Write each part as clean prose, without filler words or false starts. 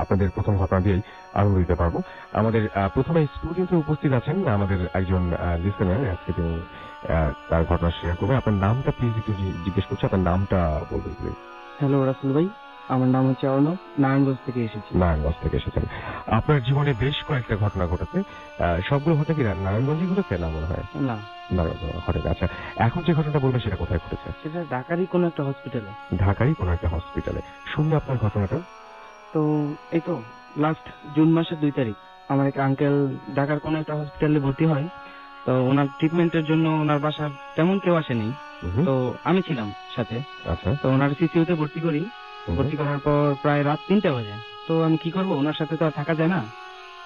আপনাদের প্রথম ঘটনা দিয়েই আনন্দ দিতে পারবো। আমাদের প্রথমে স্টুডিওতে উপস্থিত আছেন আমাদের একজন লিসেনার। আজকে তিনি তার ঘটনা শেয়ার করবেন। আপনার নামটা প্লিজ একটু জিজ্ঞেস করছি, আপনার নামটা বলবেন প্লিজ। হ্যালো রাসেল ভাই, আমার নাম হচ্ছে অর্ণব, নারায়ণগঞ্জ থেকে এসেছি। নারায়ণগঞ্জ থেকে এসেছেন। আপনার জীবনে বেশ কয়েকটা ঘটনা ঘটেছে, সবগুলো ঘটনা কি নারায়ণগঞ্জে ঘটেছে না মনে হয়? না, নারায়ণগঞ্জ ঘটেছে। আচ্ছা, এখন যে ঘটনাটা বলবেন সেটা কোথায় ঘটেছে? সেটা ঢাকারই কোনো একটা হসপিটালে। ঢাকারই কোনো একটা হসপিটালে। শুনলে আপনার ঘটনাটা। তো এই তো লাস্ট জুন মাসের 2 তারিখ আমার এক আঙ্কেল ঢাকার কোনো একটা হসপিটালে ভর্তি হয়। তো ওনার ট্রিটমেন্টের জন্য ওনার বাসার তেমন কেউ আসেনি, তো আমি ছিলাম সাথে। আচ্ছা, তো ওনার সিসিউতে ভর্তি করি। ভর্তি করার পর প্রায় রাত 3টা বাজে। তো আমি কি করবো, ওনার সাথে তো আর থাকা যায় না,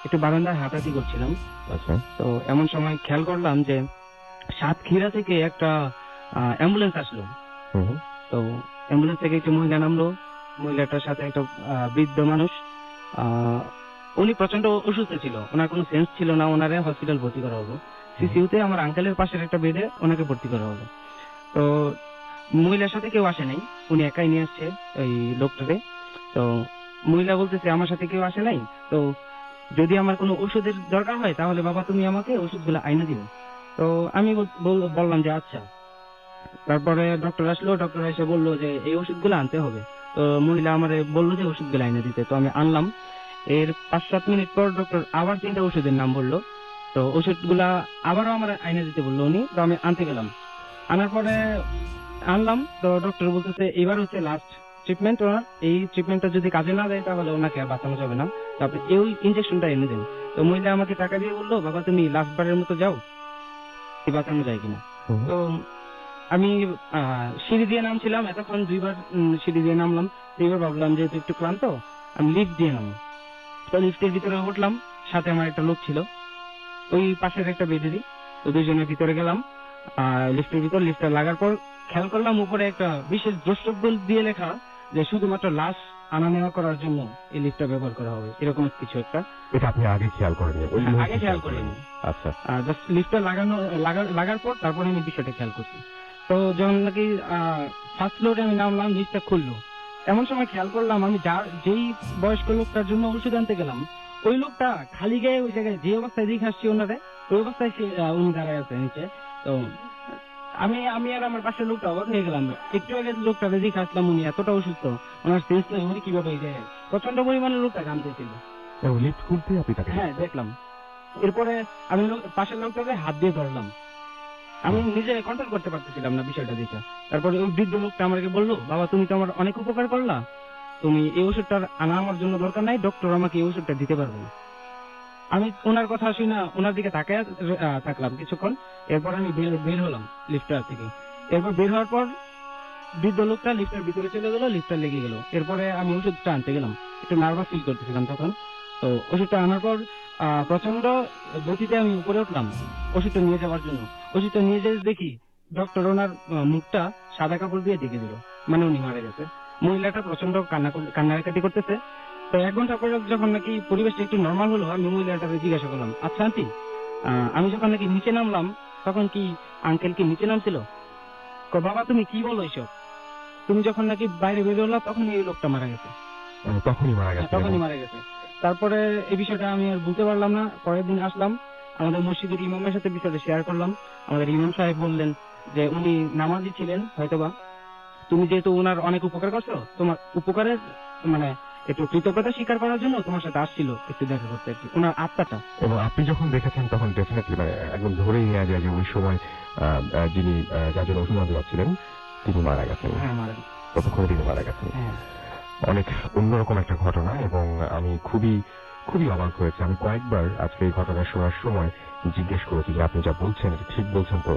একটু বারান্দায় হাঁটাহাঁটি করছিলাম। আচ্ছা, তো এমন সময় খেয়াল করলাম যে সাতক্ষীরা থেকে একটা অ্যাম্বুলেন্স আসলো। তো অ্যাম্বুলেন্স থেকে একটা মহিলা নামলো। মহিলাটার সাথে একটা বৃদ্ধ মানুষ। উনি প্রচন্ড অসুস্থ ছিল, ওনার কোনো সেন্স ছিল না। ওনারে হসপিটাল ভর্তি করা হলো। সিসিউতে আমার আঙ্কেলের পাশের একটা বেডে ওনাকে ভর্তি করা হলো। তো মহিলার সাথে কেউ আসে নাই, উনি একাই নিয়ে আসছে ওই লোকটাকে। তো মহিলা বলতেছে আমার সাথে কেউ আসে নাই, তো যদি আমার কোনো ওষুধের দরকার হয় তাহলে বাবা তুমি আমাকে ওষুধগুলো আইনা দিও। তো আমি বললাম যে আচ্ছা। তারপরে ডক্টর আসলো, ডক্টর এসে বললো যে এই ওষুধগুলো আনতে হবে। তো মহিলা আমারে বললো যে ওষুধগুলো আইনা দিতে, তো আমি আনলাম। এর 5-7 মিনিট পর ডক্টর আবার 3টা ওষুধের নাম বললো। তো ওষুধগুলা আবারও আমার আইনা দিতে বললো উনি, তো আমি আনতে গেলাম। আনার পরে আনলাম, তো ডক্টর বলতেছে এবার হচ্ছে লাস্ট ট্রিটমেন্ট ওনার, এই ট্রিটমেন্টটা যদি কাজে না দেয় তাহলে ওনাকে আর বাঁচানো যাবে না, তো আপনি এই ইনজেকশনটা এনে দেন। তো মহিলা আমাকে টাকা দিয়ে বললো বাবা তুমি লাস্ট বারের মতো যাও, কি বাঁচানো যায় কিনা। তো আমি সিঁড়ি দিয়ে নামছিলাম, এতক্ষণ 2বার সিঁড়ি দিয়ে নামলাম। 2বার ভাবলাম যেহেতু একটু ক্লান্ত আমি লিফট দিয়ে নামবো। তো লিফটের ভিতরে উঠলাম, সাথে আমার একটা লোক ছিল ওই পাশের একটা বেডেরই। তো দুইজনের ভিতরে গেলাম লিফটের ভিতর। লিফটটা লাগার পর খেয়াল করলাম উপরে একটা বিশেষ দ্রষ্টব্য দিয়ে লেখা যে শুধুমাত্র লাশ আনা নেওয়া করার জন্য এই লিফটটা ব্যবহার করা হবে, এরকম কিছু একটা। এটা আপনি আগে খেয়াল করেননি? আগে খেয়াল করিনি। আচ্ছা, জাস্ট লিফটটা লাগার পর তারপরে আমি বিষয়টা খেয়াল করছি। তো যখন নাকি ফার্স্ট ফ্লোরে আমি নামলাম, লিফটটা খুললো। এমন সময় খেয়াল করলাম আমি যেই বয়স্ক লোকটার জন্য ওষুধ আনতে গেলাম, ওই লোকটা খালি গায়ে ওই জায়গায় যে অবস্থায় দেখে আসছি ওনারে, ওই অবস্থায় উনি দাঁড়ায় আছে নিচে। তো আমি আর আমার পাশের লোকটা অবাক হয়ে গেলাম। একটু আগে লোকটা দেখে আসলাম, উনি এতটা অসুস্থ, ওনার সেন্স নেই, উনি কিভাবে এই জায়গায় প্রচন্ড পরিমাণে লোকটা কাঁদতেছিল। লিফট খুলতে আপনি তাকে? হ্যাঁ দেখলাম। এরপরে আমি পাশের লোকটাকে হাত দিয়ে ধরলাম, আমি নিজে কন্ট্রোল করতে পারতেছিলাম না বিষয়টা দেখে। তারপরে ওই বৃদ্ধ লোকটা আমাকে বললো বাবা তুমি তো আমার অনেক উপকার করলা, তুমি এই ওষুধটা আনা আমার জন্য দরকার নাই, ডক্টর আমাকে এই ওষুধটা দিতে পারবে না। আমি ওনার কথা শুনে ওনার দিকে তাকায় থাকলাম কিছুক্ষণ। এরপর আমি বের হলাম লিফটার থেকে। এরপর বের হওয়ার পর বৃদ্ধ লোকটা লিফটের ভিতরে চলে গেল, লিফটটা লেগে গেল। এরপরে আমি ওষুধটা আনতে গেলাম, একটু নার্ভাস ফিল করতেছিলাম তখন। তো ওষুধটা আনার পর প্রচন্ড গতিতে আমি উপরে উঠলাম ওষুধটা নিয়ে যাওয়ার জন্য। ওষুধটা নিয়ে যেতে দেখি ডক্টর ওনার মুখটা সাদা কাপড় দিয়ে ঢেকে দিল, মানে উনি মারা গেছে। মহিলাটা প্রচন্ড কান্নাকাটি করতেছে। তো 1 ঘন্টা পরে যখন নাকি পরিবেশটা একটু নর্মাল হলো, আমি মহিলাটাকে জিজ্ঞাসা করলাম আচ্ছা আন্টি, আমি যখন নাকি নিচে নামলাম তখন কি আঙ্কেল কি নিচে নামছিল? বাবা তুমি কি বলো এইসব, তুমি যখন নাকি বাইরে বেরোলা তখনই এই লোকটা মারা গেছে। তখনই মারা গেছে? তখনই মারা গেছে। তারপরে এই বিষয়টা আমি আর বুঝতে পারলাম না। পরের দিন আসলাম, আমাদের মসজিদের ইমামের সাথে বিষয়টা শেয়ার করলাম। আমাদের ইমাম সাহেব বললেন যে উনি নামাজি ছিলেন হয়তোবা, তুমি যেহেতু ওনার অনেক উপকার করছো, তোমার উপকারের মানে একটু কৃতজ্ঞতা স্বীকার করার জন্য তোমার সাথে আসছিল একটু দেখা করতে আর কি, ওনার আত্মাটা। এবং আপনি যখন দেখেছেন তখন ডেফিনেটলি মানে একদম ধরেই নেওয়া যায় যে ওই সময় যিনি যার জন্য ওষুধ আনতে যাচ্ছিলেন তিনি মারা গেছেন। হ্যাঁ মারা গেছেন, ততক্ষণে তিনি মারা গেছেন। হ্যাঁ। অনেক অন্যরকম একটা ঘটনা এবং আমি খুবই খুবই অবাক হয়েছে। আমি কয়েকবার আজকে এই ঘটনা শোনার সময় জিজ্ঞেস করেছি যে আপনি যা বলছেন এটা ঠিক বলছেন তো,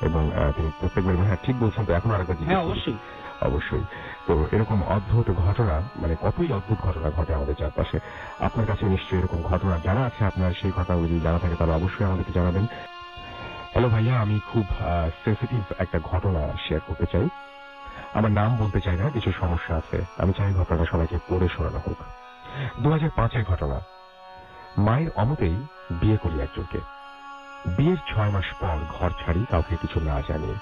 এবং তিনি প্রত্যেকবার হ্যাঁ ঠিক বলছেন তো। এখন আরেকবার জিজ্ঞেস অবশ্যই অবশ্যই। তো এরকম অদ্ভুত ঘটনা মানে কতই অদ্ভুত ঘটনা ঘটে আমাদের চারপাশে। আপনার কাছে নিশ্চয়ই এরকম ঘটনা জানা আছে, আপনার সেই ঘটনাগুলো যদি জানা থাকে তাহলে অবশ্যই আমাদেরকে জানাবেন। হ্যালো ভাইয়া, আমি খুব সেন্সিটিভ একটা ঘটনা শেয়ার করতে চাই। আমার নাম বলতে চাই না, কিছু সমস্যা আছে। আমি চাই ঘটনাটা সবাইকে পড়ে শোনানো হোক। 2005-এর ঘটনা। মায়ের অমতেই বিয়ে করি একজনকে। বিয়ের 6 মাস পর ঘর ছাড়ি কাউকে কিছু না জানিয়ে।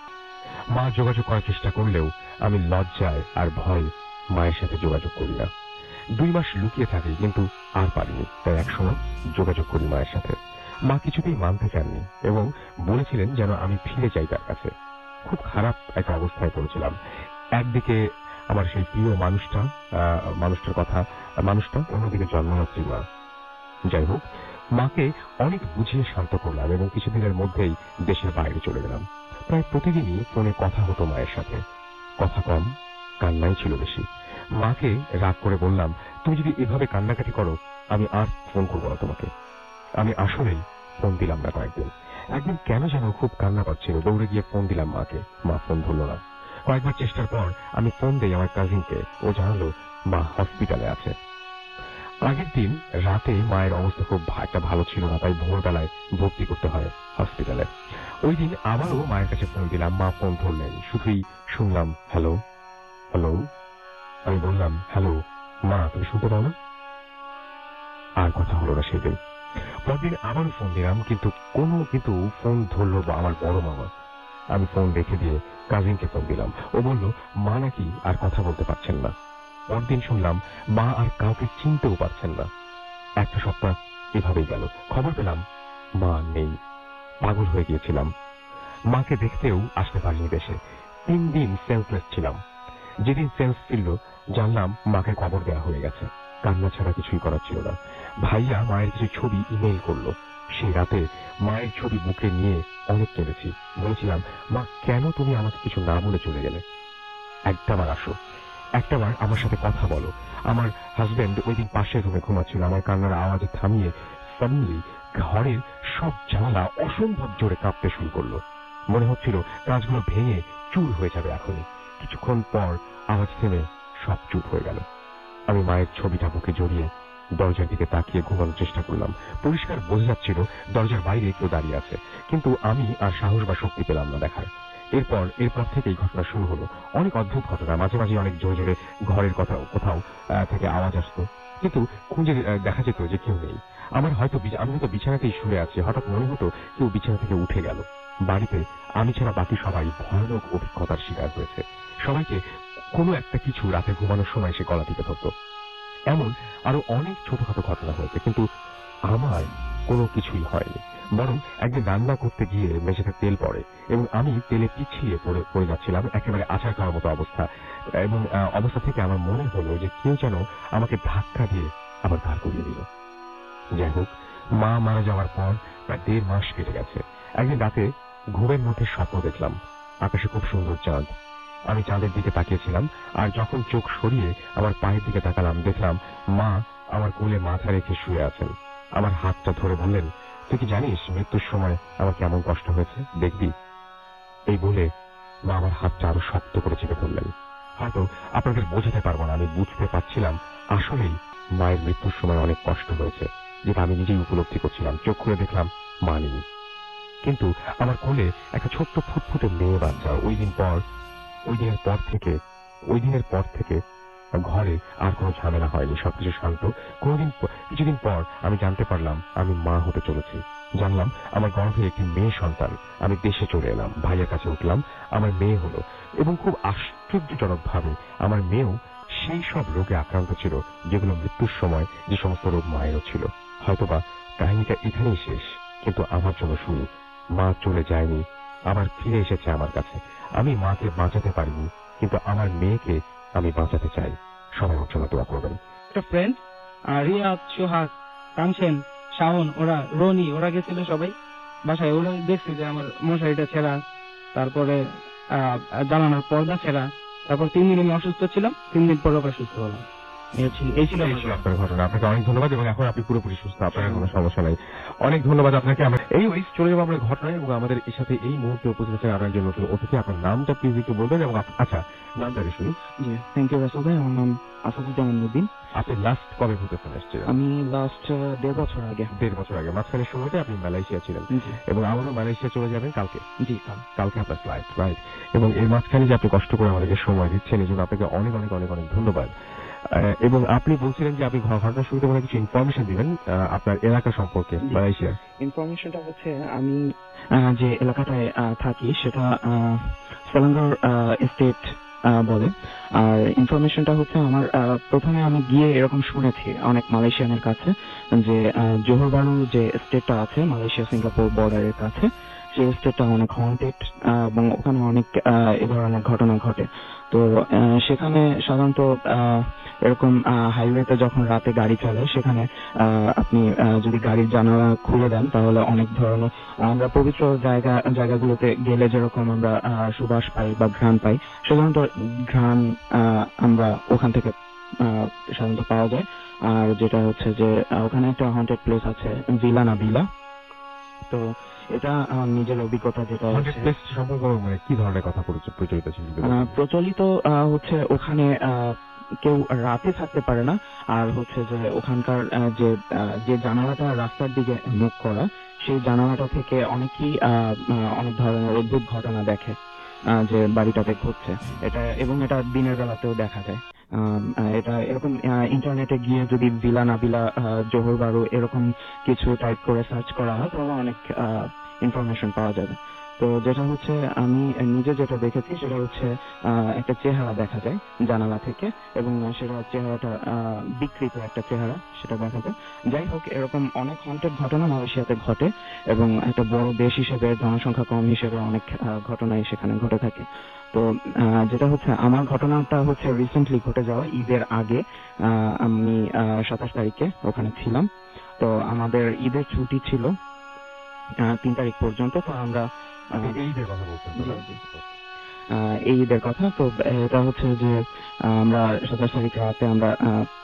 মা যোগাযোগ করার চেষ্টা করলেও আমি লজ্জায় আর ভয় মায়ের সাথে যোগাযোগ করি না। 2 মাস লুকিয়ে থাকি, কিন্তু আর পারিনি। তাই একসময় যোগাযোগ করি মায়ের সাথে। মা কিছুতেই মানতে চাননি এবং বলেছিলেন যেন আমি ফিরে যাই তার কাছে। খুব খারাপ একটা অবস্থায় পড়েছিলাম। একদিকে আমার সেই প্রিয় মানুষটা, অন্যদিকে জন্মদাত্রী মা। যাই হোক, মাকে অনেক বুঝিয়ে শান্ত করলাম এবং কিছুদিনের মধ্যেই দেশের বাইরে চলে গেলাম। প্রায় প্রতিদিনই ফোনে কথা হতো মায়ের সাথে। কথা কম, কান্নাই ছিল বেশি। মাকে রাগ করে বললাম, তুমি যদি এভাবে কান্নাকাটি করো আমি আর ফোন করবো না তোমাকে। আমি আসলেই ফোন দিলাম না কয়েকদিন। একদিন কেন যেন খুব কান্না পাচ্ছিল, দৌড়ে গিয়ে ফোন দিলাম মাকে। মা ফোন ধরল না। কয়েকবার চেষ্টার পর আমি ফোন দেই আমার কাজিনকে। ও জানালো মা হসপিটালে আছে। আগের দিন রাতে মায়ের অবস্থা খুব একটা ভালো ছিল না, তাই ভোরবেলায় ভর্তি করতে হয় হসপিটালে। ওই দিন আবারও মায়ের কাছে ফোন দিলাম। মা ফোন ধরলেন, শুধুই শুনলাম হ্যালো হ্যালো। আমি বললাম, হ্যালো মা, তুমি শুনতে পাও না? আর কথা হলো না সেদিন। পরদিন আবারও ফোন দিলাম, কিন্তু ফোন ধরলো আমার বড় মামা। আমি ফোন রেখে দিয়ে কাজিনকে ফোন দিলাম। ও বলল মা নাকি আর কথা বলতে পারছেন না। পরদিন শুনলাম মা আর কাউকে চিনতেও পারছেন না। একটা সপ্তাহ এভাবেই গেল। খবর পেলাম মা নেই। পাগল হয়ে গিয়েছিলাম। মাকে দেখতেও আসতে পারিনি দেশে। 3 দিন সেন্সলেস ছিলাম। যেদিন সেন্স ফিরল জানলাম মাকে কবর দেওয়া হয়ে গেছে। কান্না ছাড়া কিছুই করার ছিল না। ভাইয়া মায়ের কিছু ছবি ইমেইল করলো। সেই রাতে মায়ের ছবি বুকে নিয়ে অনেক কেঁদেছি। বলেছিলাম, মা কেন তুমি আমাকে কিছু না বলে চলে গেলে? একটাবার আসো, একটাবার আমার সাথে কথা বলো। আমার হাজবেন্ড ওই দিন পাশের রুমে ঘুমাচ্ছিল। আমার কান্নার আওয়াজে থামিয়ে সাডেনলি ঘরের সব জানালা অসম্ভব জোরে কাঁপতে শুরু করলো। মনে হচ্ছিল কাঁচগুলো ভেঙে চুর হয়ে যাবে এখনই। কিছুক্ষণ পর আওয়াজ থেমে সব চুপ হয়ে গেল। আমি মায়ের ছবিটা বুকে জড়িয়ে দরজার দিকে তাকিয়ে ঘুমানোর চেষ্টা করলাম। পরিষ্কার বোঝা যাচ্ছিল দরজার বাইরে কেউ দাঁড়িয়ে আছে, কিন্তু আমি আর সাহস বা শক্তি পেলাম না দেখার। এরপর থেকেই ঘটনা শুরু হলো। অনেক অদ্ভুত ঘটনা। মাঝে মাঝে অনেক জোরে জোরে ঘরের কোথাও থেকে আওয়াজ আসতো, কিন্তু খুঁজে দেখা যেত যে কেউ নেই। আমি হয়তো বিছানাতেই শুয়ে আছি। হঠাৎ মনে হতো কেউ বিছানা থেকে উঠে গেল। বাড়িতে আমি ছাড়া বাকি সবাই ভয়ানক অভিজ্ঞতার শিকার হয়েছে। সবাইকে কোনো একটা কিছু রাতে ঘুমানোর সময় সে গলা টিপে ধরত। এমন আরো অনেক ছোটখাটো ঘটনা হয়েছে, কিন্তু আমার কোনো কিছুই হয়নি। বরং একদিন রান্না করতে গিয়ে মেঝেতে তেল পড়ে এবং আমি তেলে পিছিয়ে পড়ে যাচ্ছিলাম, একেবারে আছাড় খাওয়ার মতো অবস্থা। এবং অবস্থা থেকে আমার মনে হলো যে কেউ যেন আমাকে ধাক্কা দিয়ে আবার দাঁড় করিয়ে দিল। যাই হোক, মা মারা যাওয়ার পর প্রায় 1.5 মাস কেটে গেছে। একদিন রাতে ঘুমের মধ্যে স্বপ্ন দেখলাম আকাশে খুব সুন্দর চাঁদ। আমি চাঁদের দিকে তাকিয়েছিলাম, আর যখন চোখ সরিয়ে আমার পায়ের দিকে তাকালাম দেখলাম মা আমার কোলে মাথা রেখে শুয়ে আছেন। আমার হাতটা ধরে বললেন, তুই কি জানিস মৃত্যুর সময় আমার কেমন কষ্ট হয়েছে, দেখবি? এই বলে মা আমার হাতটা আরো শক্ত করে চেপে ধরলেন। হয়তো আপনাদের বোঝাতে পারবো না, আমি বুঝতে পারছিলাম আসলেই মায়ের মৃত্যুর সময় অনেক কষ্ট হয়েছে, যেটা আমি নিজেই উপলব্ধি করছিলাম। চোখ খুলে দেখলাম মা নেই, কিন্তু আমার কোলে একটা ছোট্ট ফুটফুটে মেয়ে বাচ্চা। ওই দিনের পর থেকে ঘরে আর কোনো ঝামেলা হয়নি, সবকিছু শান্ত। কিছুদিন পর আমি জানতে পারলাম আমি মা হতে চলেছি। জানলাম আমার গর্ভে একটি মেয়ে সন্তান। আমি দেশে চলে এলাম, ভাইয়ের কাছে উঠলাম, আমার মেয়ে হলো। এবং খুব আশ্চর্যজনক ভাবে আমার মেয়েও সেই সব রোগে আক্রান্ত ছিল যেগুলো মৃত্যুর সময় যে সমস্ত রোগ মায়েরও ছিল। হয়তোবা কাহিনীটা এখানেই শেষ, কিন্তু আমার জন্য শুরু। মা চলে যায়নি, আবার ফিরে এসেছে আমার কাছে। আমি মাকে বাঁচাতে পারিনি, কিন্তু আমার মেয়েকে আমি বাঁচাতে চাই। সবাই ওর জন্য দোয়া করবেন। একটা ফ্রেন্ড রিয়াদ, সোহাগ, কাঞ্চন, শাওন, রনি গেছিল সবাই বাসায়। ওরা দেখছে যে আমার মশারিটা ছেঁড়া, তারপরে জানানোর পর্দা ছেঁড়া। তারপর 3 দিন আমি অসুস্থ ছিলাম, 3 দিন পর আবার সুস্থ হলাম। এই ছিল আপনার ঘটনা। আপনাকে অনেক ধন্যবাদ, এবং এখন আপনি পুরোপুরি সুস্থ, আপনার কোনো সমস্যা নাই। অনেক ধন্যবাদ আপনাকে। আমরা চলে যাবো আপনার ঘটনায়, এবং আমাদের এর সাথে এই মুহূর্তে উপস্থিত আছেন আরো একজন নতুন অতিথি। আপনার নামটা প্লিজ একটু বলবেন, এবং আচ্ছা নামটা শুনি। জি, থ্যাংক ইউ রাসেল ভাই। আমার নাম আসাদুজ্জামান উদ্দিন। আপনি লাস্ট কবে ভুটান এসেছিলেন? আমি লাস্ট 1.5 বছর আগে। 1.5 বছর আগে। মাঝখানে সময়টা আপনি মালয়েশিয়া ছিলেন, এবং আবারও মালয়েশিয়া চলে যাবেন কালকে। জি, কালকে আপনার ফ্লাইট, রাইট? এবং এর মাঝখানে যে আপনি কষ্ট করে আমাদেরকে সময় দিচ্ছেন, এই জন্য আপনাকে অনেক অনেক অনেক অনেক ধন্যবাদ। এবং আপনি বলছিলেন যে আপনি ঘটনার শুরুতে মনে কিছু ইনফরমেশন দিবেন আপনার এলাকা সম্পর্কে, মালয়েশিয়ার। ইনফরমেশনটা হচ্ছে, আমি যে এলাকাটায় থাকি সেটা সেলাঙ্গার স্টেট বলে। আর ইনফরমেশনটা হচ্ছে আমার প্রথমে আমি গিয়ে এরকম শুনেছি অনেক মালয়েশিয়ানের কাছে যে জোহর বারু যে স্টেটটা আছে মালয়েশিয়া সিঙ্গাপুর বর্ডারের কাছে, সেই স্টেটটা অনেক হন্টেড এবং ওখানে অনেক এ ধরনের ঘটনা ঘটে। তো সেখানে সাধারণত এরকম হাইওয়েতে যখন রাতে গাড়ি চলে সেখানে আপনি যদি গাড়ির জানালা খুলে দেন তাহলে অনেক ধরনের আমরা পবিত্র জায়গাগুলোতে গেলে যেরকম আমরা সুবাস পাই বা ঘ্রাণ পাই, সাধারণত ঘ্রাণ আমরা ওখান থেকে সাধারণত পাওয়া যায়। আর যেটা হচ্ছে যে ওখানে একটা হন্টেড প্লেস আছে ভিলা নাবিলা। তো এটা আমার নিজের অভিজ্ঞতা যেটা Haunted place সম্পর্কে মানে কি ধরনের কথা প্রচলিত ছিল? প্রচলিত হচ্ছে ওখানে কেউ রাতে থাকতে পারে না। আর হচ্ছে যে ওখানকার যে জানালাটা রাস্তার দিকে মুখ করা, সেই জানালাটা থেকে অনেকেই অনেক ধরনের অদ্ভুত ঘটনা দেখে যে বাড়িটাতে ঘটছে এটা, এবং এটা দিনের বেলাতেও দেখা যায়। এটা এরকম ইন্টারনেটে গিয়ে যদি ভিলা নাবিলা জোহর বারু এরকম কিছু টাইপ করে সার্চ করা হয় তাহলে অনেক ইনফরমেশন পাওয়া যাবে। তো যেটা হচ্ছে আমি নিজে যেটা দেখেছি সেটা হচ্ছে একটা চেহারা দেখা যায় জানালা থেকে, এবং সেটা চেহারাটা বিকৃত একটা চেহারা সেটা দেখা যায়। যাই হোক, এরকম অনেক হন্টেড ঘটনা মালয়েশিয়াতে ঘটে, এবং একটা বড় দেশ হিসেবে জনসংখ্যা কম হিসেবে অনেক ঘটনাই সেখানে ঘটে থাকে। তো যেটা হচ্ছে আমার ঘটনাটা হচ্ছে রিসেন্টলি ঘটে যাওয়া ঈদের আগে। আমি 27 তারিখে ওখানে ছিলাম। তো আমাদের ঈদের ছুটি ছিল 3 তারিখ পর্যন্ত। তো আমরা এই ঈদের কথা বলছেন? এই ঈদের কথা। তো এটা হচ্ছে যে আমরা 27 তারিখ রাতে আমরা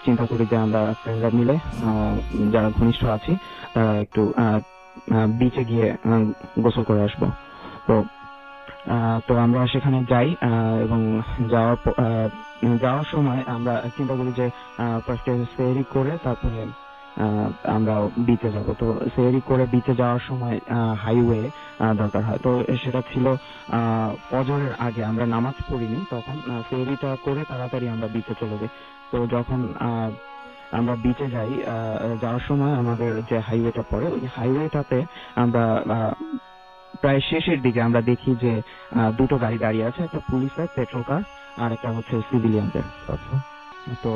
চিন্তা করি যে আমরা ফ্রেন্ডরা মিলে যারা ঘনিষ্ঠ আছি তারা একটু বিচে গিয়ে গোসল করে আসবো। তো তো আমরা সেখানে যাই, এবং যাওয়ার সময় আমরা চিন্তা করি যে ফার্স্টে ফেরি করে তারপরে আমরা বিচে যাব। তো ফেরি করে বিচে যাওয়ার সময় হাইওয়ে দরকার হয়। তো সেটা ছিল ফজরের আগে, আমরা নামাজ পড়িনি তখন, ফেরিটা করে তাড়াতাড়ি আমরা বিচে চলে যাই। তো যখন আমরা বিচে যাই, যাওয়ার সময় আমাদের যে হাইওয়েটা পড়ে ওই হাইওয়েটাতে আমরা প্রায় শেষের দিকে আমরা দেখি যে দুটো গাড়ি দাঁড়িয়ে আছে, একটা পুলিশের পেট্রোল কার আর একটা হচ্ছে সিভিলিয়ানদের। তো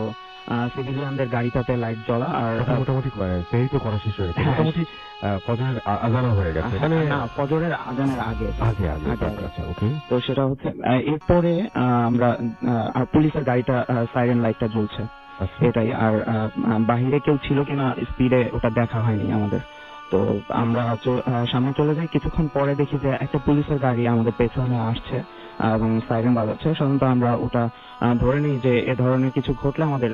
সিভিলিয়ানদের গাড়িটাতে লাইট জ্বলা, আর মোটামুটি সেই তো করা শেষ হয়ে গেছে, মোটামুটি ফজরের আজানও হয়ে গেছে। না, ফজরের আজানের আগে। আচ্ছা, ওকে। তো সেটা হচ্ছে এরপরে আমরা আর পুলিশের গাড়িটা সাইরেন লাইটটা জ্বলছে, এটাই। আর বাহিরে কেউ ছিল কিনা স্পিডে ওটা দেখা হয়নি আমাদের। তো আমরা সামনে চলে যাই, কিছুক্ষণ পরে দেখি যে একটা পুলিশের গাড়ি আমাদের পেছনে আসছে এবং সাইরেন বাজাচ্ছে। সাধারণত আমরা ওটা ধরে নিই যে এ ধরনের কিছু ঘটলে আমাদের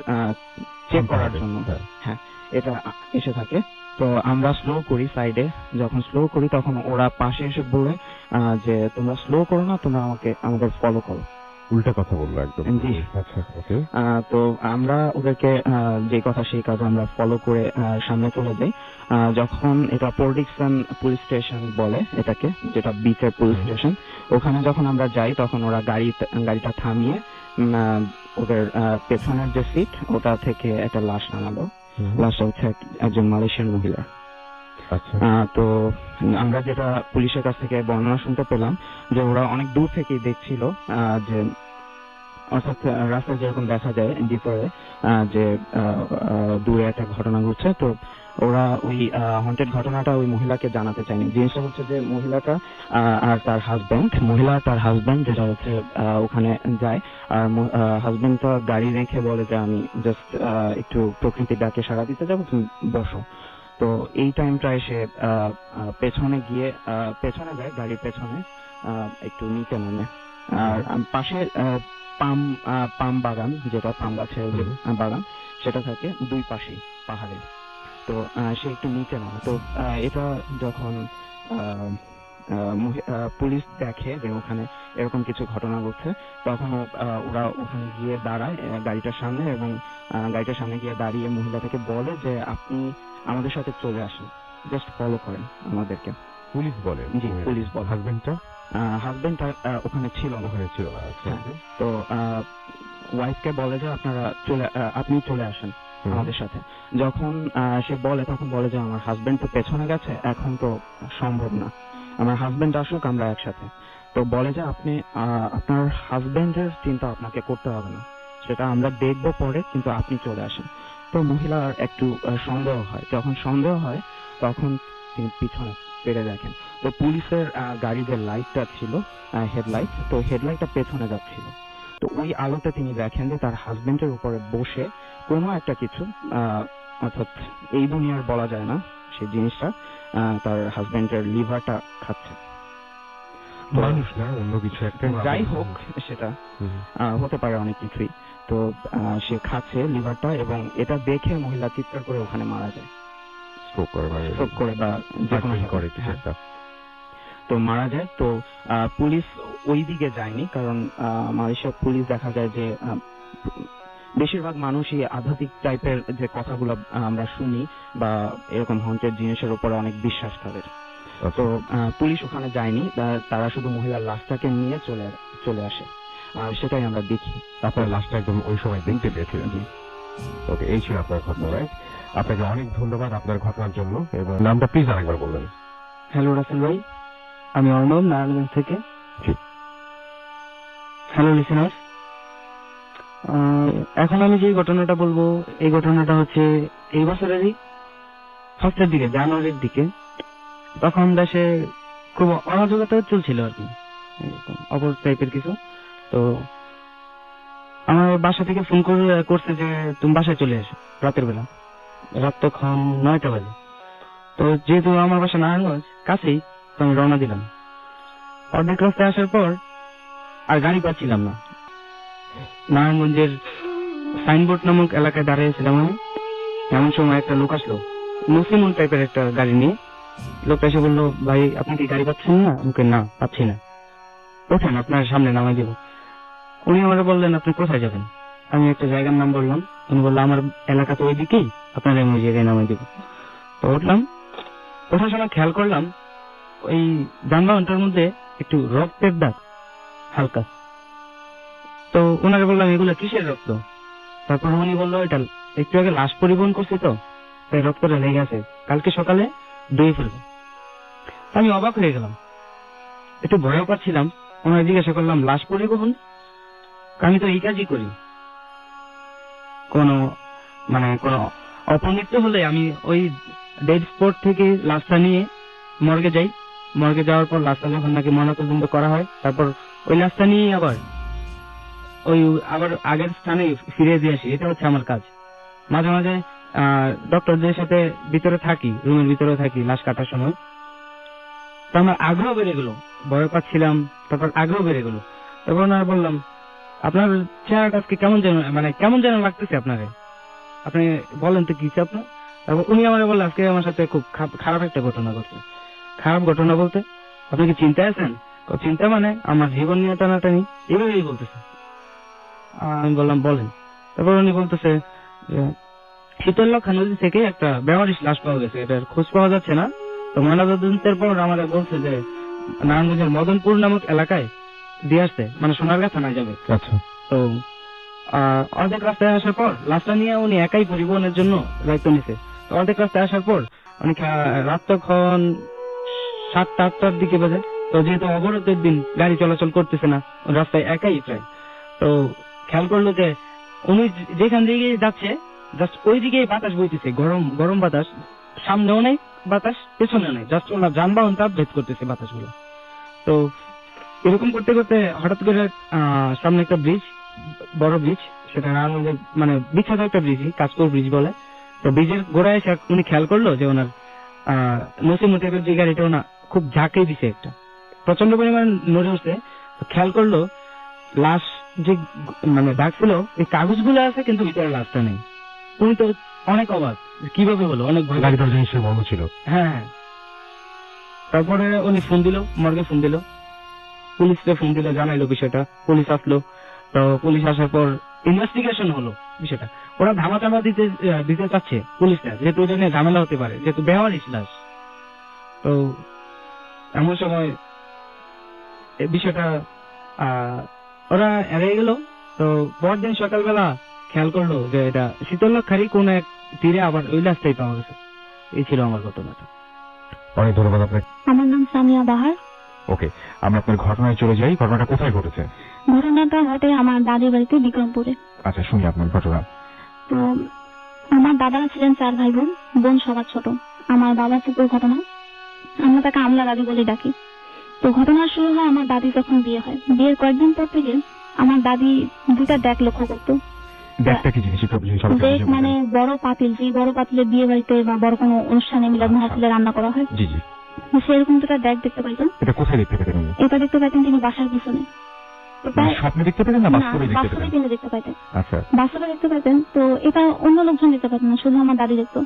চেক করার জন্য হ্যাঁ এটা এসে থাকে। তো আমরা স্লো করি সাইডে, যখন স্লো করি তখন ওরা পাশে এসে বলে যে তোমরা স্লো করো না, তোমরা আমাদের ফলো করো। উল্টা কথা বললো একদম। জি। আচ্ছা, ওকে। তো আমরা ওদেরকে যে কথা সেই কাজ আমরা ফলো করে সামনে চলে যাই। যখন এটা পোর্ডিকসন পুলিশ স্টেশন বলে এটাকে, যেটা বিচের পুলিশ স্টেশন, ওখানে যখন আমরা যাই তখন ওরা গাড়িটা থামিয়ে ওদের পেছনের যে সিট ওটা থেকে একটা লাশ নামালো। লাশটা হচ্ছে একজন মালয়েশিয়ান মহিলা। তো আমরা যেটা পুলিশের কাছ থেকে বর্ণনা শুনতে পেলাম যে ওরা অনেক দূর থেকেই দেখছিল যে, অর্থাৎ রাস্তায় যেরকম দেখা যায় ভিতরে যে দূরে একটা ঘটনা ঘটছে। তো ওরা ওই হন্টেড ঘটনাটা ওই মহিলাকে জানাতে চায়নি। জিনিসটা হচ্ছে যে মহিলাটা আর তার হাজবেন্ড, মহিলা আর তার হাজবেন্ড যেটা হচ্ছে ওখানে যায়, আর হাজবেন্ডটা গাড়ি রেখে বলে যে আমি জাস্ট একটু প্রকৃতির ডাকে সাড়া দিতে যাবো, তুমি বসো। তো এই টাইমটা এসে পেছনে যায়, গাড়ির পেছনে একটু নিচে নামে। আর পাশে পাম বাগান, যেটা পাম গাছের যে বাগান সেটা থাকে দুই পাশেই পাহাড়ে। তো সে একটু নিচে নামে। তো এটা যখন পুলিশ দেখে যে ওখানে এরকম কিছু ঘটনা ঘটছে, তখন ওরা ওখানে গিয়ে দাঁড়ায় গাড়িটার সামনে, এবং গাড়িটার সামনে গিয়ে দাঁড়িয়ে মহিলাটাকে বলে যে আপনি আমাদের সাথে চলে আসেন, জাস্ট ফলো করেন আমাদেরকে। পুলিশ বলে? জি, পুলিশ বলে। হাজবেন্ডটা ওখানে ছিল না। তো ওয়াইফকে বলে যে আপনি চলে আসেন আমাদের সাথে। যখন সে বলে তখন বলে যে আমার হাজবেন্ড তো পেছনে গেছে, এখন তো সম্ভব না, আমার হাজবেন্ড আসুক আমরা একসাথে। তো বলে যে আপনি আপনার হাজবেন্ডের চিন্তা আপনাকে করতে হবে না, সেটা আমরা দেখবো পরে, কিন্তু আপনি চলে আসেন। তো মহিলার একটু সন্দেহ হয়। যখন সন্দেহ হয় তখন তিনি পিছনে ফিরে দেখেন, তো পুলিশের গাড়ি যে লাইটটা ছিল, হেডলাইট, তো হেডলাইটটা পেছনে যাচ্ছিল। তো ওই আলোতে তিনি দেখেন যে তার হাজবেন্ডের উপরে বসে কোনো একটা কিছু, অর্থাৎ এই দুনিয়ার বলা যায় না সেই জিনিসটা, তার হাজবেন্ডের লিভারটা খাচ্ছে। তো মানুষ না অন্য কিছু একটা, যাই হোক সেটা হতে পারে অনেক কিছুই। তো সে খাচ্ছে লিভারটা, এবং এটা দেখে মহিলা চিৎকার করে ওখানে মারা যায়, স্ট্রোক করে বা যে কোনো করে ভাবে। কিছু হ্যাঁ। একটা। তো মারা যায়। তো পুলিশ ওই দিকে যায়নি, কারণ মালয়েশিয়া পুলিশ দেখা যায় যে বেশিরভাগ মানুষই আধ্যাত্মিক টাইপের যে কথাগুলো আমরা শুনি বা এরকম হন্টেড জিনিসের উপরে অনেক বিশ্বাস তাদের। তো পুলিশ ওখানে যায়নি, তারা শুধু মহিলার লাশটাকে নিয়ে চলে আসে, আর সেটাই আমরা দেখি। আপনার লাশটা একদম ওই সময় দেখতে পেয়েছিলেন? জি। ওকে, এই ছিল আপনার ঘটনা, রাইট? আপনাকে অনেক ধন্যবাদ আপনার ঘটনার জন্য, এবং নামটা প্লিজ আরেকবার বলবেন। হ্যালো রাসেল ভাই, আমি অর্ণব, নারায়ণগঞ্জ থেকে। জি। হ্যালো লিসেনার্স, এখন আমি যে ঘটনাটা বলবো, এই ঘটনাটা হচ্ছে এই বছরেরই ফার্স্টের দিকে, জানুয়ারির দিকে। তখন দেশে খুব অরাজকতা চলছিল আর কি, অপর টাইপের কিছু। তো আমার বাসা থেকে ফোন করছে যে তুমি বাসায় চলে এসো রাতের বেলা। রাত তখন 9টা বাজে। তো যেহেতু আমার বাসা নারায়ণগঞ্জ কাছেই, তো আমি রওনা দিলাম। অর্ধেক রাস্তায় আসার পর আর গাড়ি পাচ্ছিলাম না। নারায়ণগঞ্জের সাইনবোর্ড নামক এলাকায় দাঁড়িয়েছিলাম আমি। এমন সময় একটা লোক আসলো, নসিমন টাইপের একটা গাড়ি নিয়ে। লোকটা এসে বললো, ভাই আপনি কি গাড়ি পাচ্ছেন না? আমাকে না, পাচ্ছি না। ওঠেন, আপনার সামনে নামাই দেবো। উনি আমাকে বললেন, আপনি কোথায় যাবেন? আমি একটা জায়গার নাম বললাম। উনি বললো, আমার এলাকা তো ওইদিকেই, আপনার আমি ওই জায়গায় নামাই দেবো। তো উঠলাম। ওঠার সময় খেয়াল করলাম ওই যানবাহনটার মধ্যে একটু রক্তের দাগ হালকা। তো ওনাকে বললাম, এগুলো কিসের রক্ত? তারপর উনি বললো, এটা একটু আগে লাশ পরিবহন করছি তো, তাই রক্তটা লেগে আছে, কালকে সকালে ধুয়ে ফেলবো। আমি অবাক হয়ে গেলাম, একটু ভয়ও পাচ্ছিলাম। ওনাকে জিজ্ঞাসা করলাম, লাশ পরিবহন? আমি তো এই কাজই করি। কোনো অপমৃত্যু হলে আমি ওই ডেড স্পট থেকে লাশটা নিয়ে মর্গে যাই। মর্গে যাওয়ার পর লাশটা যখন নাকি ময়নাতদন্ত করা হয়, তারপর ওই লাশটা নিয়ে আবার আগের স্থানে ফিরে দিয়ে আসি। এটা হচ্ছে আমার কাজ। মাঝে মাঝে ডক্টরদের সাথে ভিতরে থাকি, রুমের ভিতরে থাকি লাশ কাটার সময়। তো আমার আগ্রহ বেড়ে গেল, ভয় পাচ্ছিলাম, তারপর আগ্রহ বেড়ে গেল। তারপর ওনার বললাম, আপনার চেহারাটা আজকে কেমন যেন লাগতেছে আপনারে, আপনি বলেন তো কি আপনার? তারপর উনি আমাকে বললেন, আজকে আমার সাথে খুব খারাপ একটা ঘটনা ঘটছে। খারাপ ঘটনা বলতে আপনি কি চিন্তায় আছেন? চিন্তা মানে আমার জীবন নিয়ে টানাটানি, এভাবেই বলতেছে। আমি বললাম, বলেন। তারপর উনি বলতেছে যে শীতলক্ষা নদী থেকে একটা বেমারিশ লাশ পাওয়া গেছে, এটার খোঁজ পাওয়া যাচ্ছে না। তো ময়নাতদন্তের পর আমাদের বলছে যে নারায়ণগঞ্জের মদনপুর নামক এলাকায় দিয়ে আসতে, সোনারগাঁ থানায় যাবে। আচ্ছা। তো অর্ধেক রাস্তায় আসার পর লাশটা নিয়ে উনি একাই পরিবহনের জন্য দায়িত্ব নিছে। তো অর্ধেক রাস্তায় আসার পর উনি রাত তখন 7টা-8টার দিকে বাজে। তো যেহেতু অবরোধের দিন, গাড়ি চলাচল করতেছে না, রাস্তায় একাই প্রায়। তো খেয়াল করলো যে উনি যেখান দিকে যাচ্ছে জাস্ট ওই দিকেই বাতাস বইতেছে, গরম গরম বাতাস। সামনেও নেই বাতাস, পেছনেও নেই, জাস্ট ওনার যানবাহনটা ভেদ করতেছে বাতাসগুলো। তো এরকম করতে করতে হঠাৎ করে সামনে একটা ব্রিজ, বড় ব্রিজ, সেটা বিখ্যাত একটা ব্রিজই, কাঁচপুর ব্রিজ বলে। তো ব্রিজের গোড়ায় এসে উনি খেয়াল করলো যে ওনার নসিমন টাইপের যে গাড়িটা ওনা খুব ঝাঁকে দিছে, একটা প্রচন্ড পরিমাণ নড়ে উঠছে। খেয়াল করলো লাশ যে দাগ ছিল, এই কাগজগুলো আছে কিন্তু ভিতরে লাশটা নেই। উনি তো অনেক অবাক, কিভাবে হলো, অনেক ভয়। গাড়িটা জিনিসের বন্ধ ছিল। হ্যাঁ। তারপরে উনি ফোন দিল, মর্গে ফোন দিল, পুলিশকে ফোন দিল, জানাইলো বিষয়টা। পুলিশ আসলো। তো পুলিশ আসার পর ইনভেস্টিগেশন হলো বিষয়টা। ওরা ধামাচাপা দিতে চাচ্ছে পুলিশটা, যেহেতু ওটা নিয়ে ঝামেলা হতে পারে, যেহেতু বেওয়ারিশ লাশ। তো এমন সময় বিষয়টা ওরা এড়িয়ে গেল। তো পরদিন সকালবেলা খেয়াল করলো যে এটা শীতলক্ষারই কোন এক তীরে আবার ওই লাশটাই পাওয়া গেছে। এই ছিল আমার ঘটনাটা। অনেক ধন্যবাদ আপনাকে। আমার নাম সামিয়া বাহার। ওকে, আমরা আপনার ঘটনায় চলে যাই। ঘটনাটা কোথায় ঘটেছে? ঘটনাটা ঘটে আমার দাদির বাড়িতে বিক্রমপুরে। আচ্ছা, শুনি আপনার ঘটনা। তো আমার দাদারা ছিলেন 4 ভাই বোন, বোন সবার ছোট। আমার বাবা পুকুর ঘটনা, আমরা তাকে আমলা দাদি বলে ডাকি। তো ঘটনা শুরু হয় আমার দাদি যখন বিয়ে হয়। বিয়ের কয়েকদিন পর থেকে আমার দাদি দুটা ডেক লক্ষ্য করতো। দেখটা কি জিনিস একটু আপনি সবাইকে ডেক বুঝিয়ে বলবেন। মানে বড় পাতিল, যে বড় পাতিলে বিয়ে বাড়িতে বা বড় কোনো অনুষ্ঠানে মিলাদ মাহফিলে রান্না করা হয়, জি জি। সেরকম দুটা ডেক দেখতে পাইতেন। এটা কোথায় দেখতে পেতেন উনি? এটা দেখতে পাইতেন তিনি বাসার পিছনে। তো প্রায় স্বপ্নে দেখতে পেতেন না না, বাস্তবে দেখতে বাস্তবে পেতেন? তিনি দেখতে পাইতেন। আচ্ছা, বাস্তবে দেখতে পাইতেন। তো এটা অন্য লোকজন দেখতে পাইতেন না, শুধু আমার দাদি দেখতো।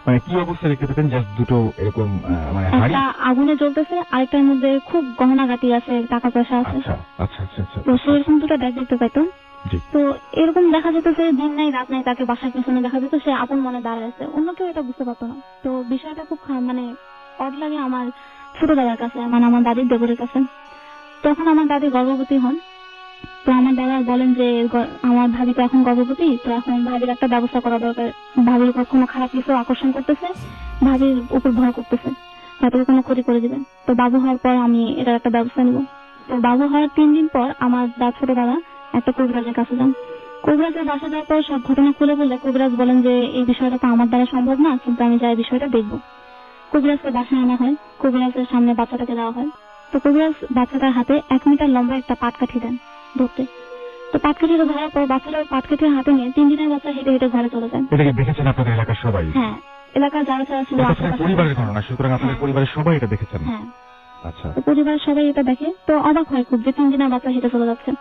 মানে কি অবস্থা দেখতে পেতেন? জাস্ট দুটো এরকম মানে হাড়ি? একটা আগুনে জ্বলতেছে, আরেকটার মধ্যে খুব গহনা গাটি আছে, টাকা পয়সা আছে। আচ্ছা আচ্ছা আচ্ছা আচ্ছা। তো সেরকম দুটো ডেক দেখতে পাইতাম। জি। তো এরকম দেখা যেত যে দিন নাই রাত নাই তাকে বাসার পিছনে দেখা যেত, সে আপন মনে দাঁড়ায় আছে, অন্য কেউ এটা বুঝতে পারতো না। তো বিষয়টা খুব মানে অড লাগে আমার ছোট দাদার কাছে, মানে আমার দাদির দেবরের কাছে। তখন আমার দাদি গর্ভবতী হন। তো আমার দাদা বলেন যে আমার ভাবি তো এখন গর্ভবতী, তো এখন ভাবির একটা ব্যবস্থা করা দরকার। ভাবির উপর কোনো খারাপ কিছু আকর্ষণ করতেছে, ভাবির উপর ভয় করতেছে, হয়তো কোনো ক্ষতি করে দিবেন। তো বাবু হওয়ার পর আমি এটার একটা ব্যবস্থা নিব। তো বাবু হওয়ার 3 দিন পর আমার ছোট দাদা একটা কবিরাজের কাছে যান। কবিরাজের বাসা যাওয়ার পর সব ঘটনা খুলে বললে কবিরাজ বলেন যে এই বিষয়টা তো আমার দ্বারা সম্ভব না, কিন্তু আমি যাই বিষয়টা দেখবো। কবিরাজকে বাসায় আনা হয়, কবিরাজের সামনে বাচ্চাটাকে দেওয়া হয়। তো কবিরাজ বাচ্চাটার হাতে 1 মিটার লম্বা একটা পাটকাঠি দেন ধরতে। তো পাটকাঠিটা ধরার পর বাচ্চাটার পাটকাঠি হাতে নিয়ে 3 দিনের বাচ্চা হেঁটে হেঁটে ঘরে চলে যায়। এটাকে দেখেছেন আপনাদের এলাকার সবাই? হ্যাঁ, এলাকার যারা যারা ছিল এটা আপনাদের আশেপাশে। পরিবারের ঘটনা, সুতরাং আপনাদের হ্যাঁ। পরিবারের সবাই এটা দেখেছেন? হ্যাঁ, আচ্ছা। তো পরিবারের সবাই এটা দেখে, তো অবাক হয় খুব যে 3 দিনের বাচ্চা হেঁটে চলে যাচ্ছে।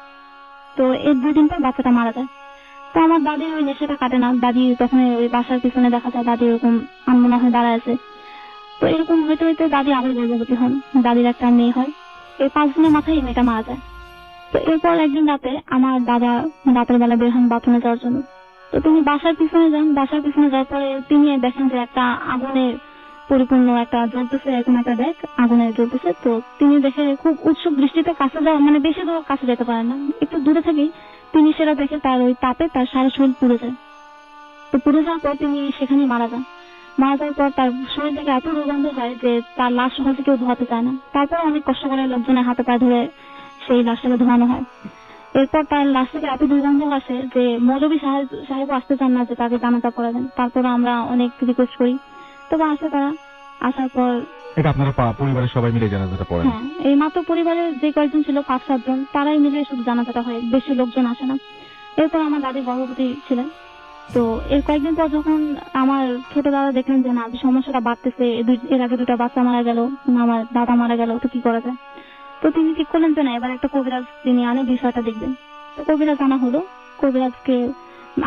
তো এর 2 দিন পর বাচ্চাটা মারা যায়। তো আমার দাদির ওই নেশাটা কাটে না। দাদি তখন ওই বাসার পিছনে দেখা যায় দাদি এরকম আনমনা হয়ে দাঁড়ায় আছে। তো এরকম হইতে হইতে দাদি আবার গর্ভবতী হন, দাদির একটা মেয়ে হয়। এই 5 দিনের মাথায় এই মেয়েটা মারা যায়। তো এরপর একদিন রাতে আমার দাদা রাতের বেলা বের হন বাথরুমে যাওয়ার জন্য। তো তিনি বাসার পিছনে যান, বাসার পিছনে যাওয়ার পরে তিনি দেখেন যে একটা আগুনে পরিপূর্ণ একটা জ্বলতেছে, এরকম একটা দেখ আগুনে জ্বলতেছে। তো তিনি দেখে খুব উৎসুক দৃষ্টিতে কাছে যাওয়া, মানে বেশি দূর কাছে যেতে পারেন না, একটু দূরে থেকেই তিনি সেটা দেখে তার ওই তাপে তার সারা শরীর পুড়ে যায়। তো পুড়ে যাওয়ার পর তিনি সেখানে মারা যান। মারা যাওয়ার পর তার শরীর থেকে এত দুর্গন্ধ হয় যে তার লাশ হয়তো কেউ ধোয়াতে চায় না। তারপর অনেক কষ্ট করে লোকজনের হাতে পায়ে ধরে সেই লাশটাকে ধোয়ানো হয়। এরপর তার লাশ থেকে এত দুর্গন্ধ আসে যে মৌলভী সাহেব আসতে চান না যে তাকে জানাজা করে দেন। তারপর আমরা অনেক রিকোয়েস্ট করি, তবে আসে তারা। আসার পর এটা আপনারা পরিবারের সবাই মিলে জানাজাটা পড়েন? হ্যাঁ, এই মাত্র পরিবারের যে কয়েকজন ছিল 5-7 জন, তারাই মিলে শুধু জানাজাটা হয়, বেশি লোকজন আসে না। এরপর আমার দাদি গর্ভবতী ছিলেন। তো এর কয়েকদিন পর যখন আমার ছোট দাদা দেখলেন যে না সমস্যাটা বাড়তেছে, এর আগে 2টা বাচ্চা মারা গেল, আমার দাদা মারা গেল, তো কি করা যায়। তো তিনি ঠিক করলেন যে না এবার একটা কবিরাজ তিনি আনে বিষয়টা দেখবেন। তো কবিরাজ আনা হলো, কবিরাজকে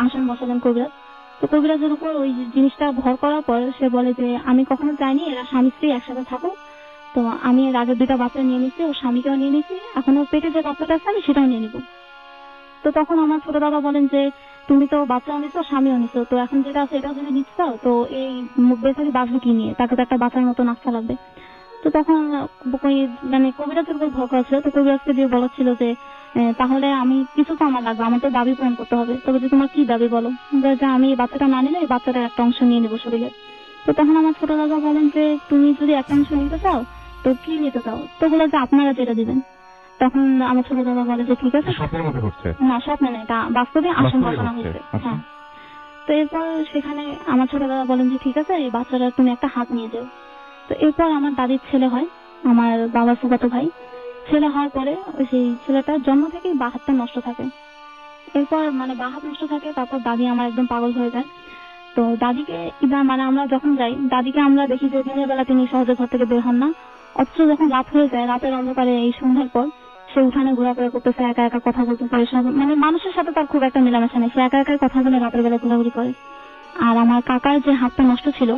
আসন বসালেন কবিরাজ। তো কবিরাজের উপর ওই জিনিসটা ভর করার পর সে বলে যে আমি কখনো চাইনি এরা স্বামী স্ত্রী একসাথে থাকুক। তো আমি এর আগে 2টা বাচ্চা নিয়ে নিচ্ছি, ওর স্বামীকেও নিয়ে নিচ্ছি, এখন ওর পেটে যে বাচ্চাটা আছে আমি সেটাও নিয়ে নিব। তো তখন আমার ছোট দাদা বলেন যে তুমি তো বাচ্চাও নিচ্ছ স্বামীও নিচ্ছ, তো এখন যেটা আছে এটাও যদি নিচ্ছ তো এই বেচারি বাঁচবে কি নিয়ে, তাকে তো একটা বাচ্চার মতো নাচা লাগবে। তো তখন মানে কবিরাজের উপর ভর করা ছিল। তো কবিরাজকে দিয়ে বলা যে তাহলে আমি কিছু তো আমার লাগবে, আমার তো দাবি পূরণ করতে হবে। তবে যে তোমার কি দাবি বলো। যে আমি এই বাচ্চাটা না নিলে এই বাচ্চাটার একটা অংশ নিয়ে নেবো শরীরে। তো তখন আমার ছোট দাদা বলেন যে তুমি যদি একটা অংশ নিতে চাও তো কি নিতে চাও, তো বলে যে আপনারা যেটা দিবেন। তখন আমার ছোট দাদা বলে যে ঠিক আছে। স্বপ্নের মধ্যে ঘটছে? না, স্বপ্নে নেই, এটা বাস্তবে আসন বসানো হয়েছে। আচ্ছা। হ্যাঁ। তো এরপর সেখানে আমার ছোট দাদা বলেন যে ঠিক আছে এই বাচ্চাটা তুমি একটা হাত নিয়ে যাও। তো এরপর আমার দাদির ছেলে হয়, আমার বাবার ফুফাতো ভাই। ছেলে হওয়ার পরে ওই সেই ছেলেটার জন্ম থেকেই বাঁ হাতটা নষ্ট থাকে। এরপর মানে বাঁ হাত নষ্ট থাকে, তারপর দাদি আমার একদম পাগল হয়ে যায়। তো দাদিকে মানে আমরা যখন যাই দাদিকে আমরা দেখি যে দিনের বেলা তিনি সহজে ঘর থেকে বের হন না, অথচ যখন রাত হয়ে যায় রাতের অন্ধকারে এই সন্ধ্যার পর সে উঠানে ঘোরাফেরা করতেছে, একা একা কথা বলতেছে, সব মানে মানুষের সাথে তার খুব একটা মেলামেশা নেই, সে একা একাই কথা বলে রাতের বেলা ঘোরাঘুরি করে। আর আমার কাকার যে হাতটা নষ্ট ছিল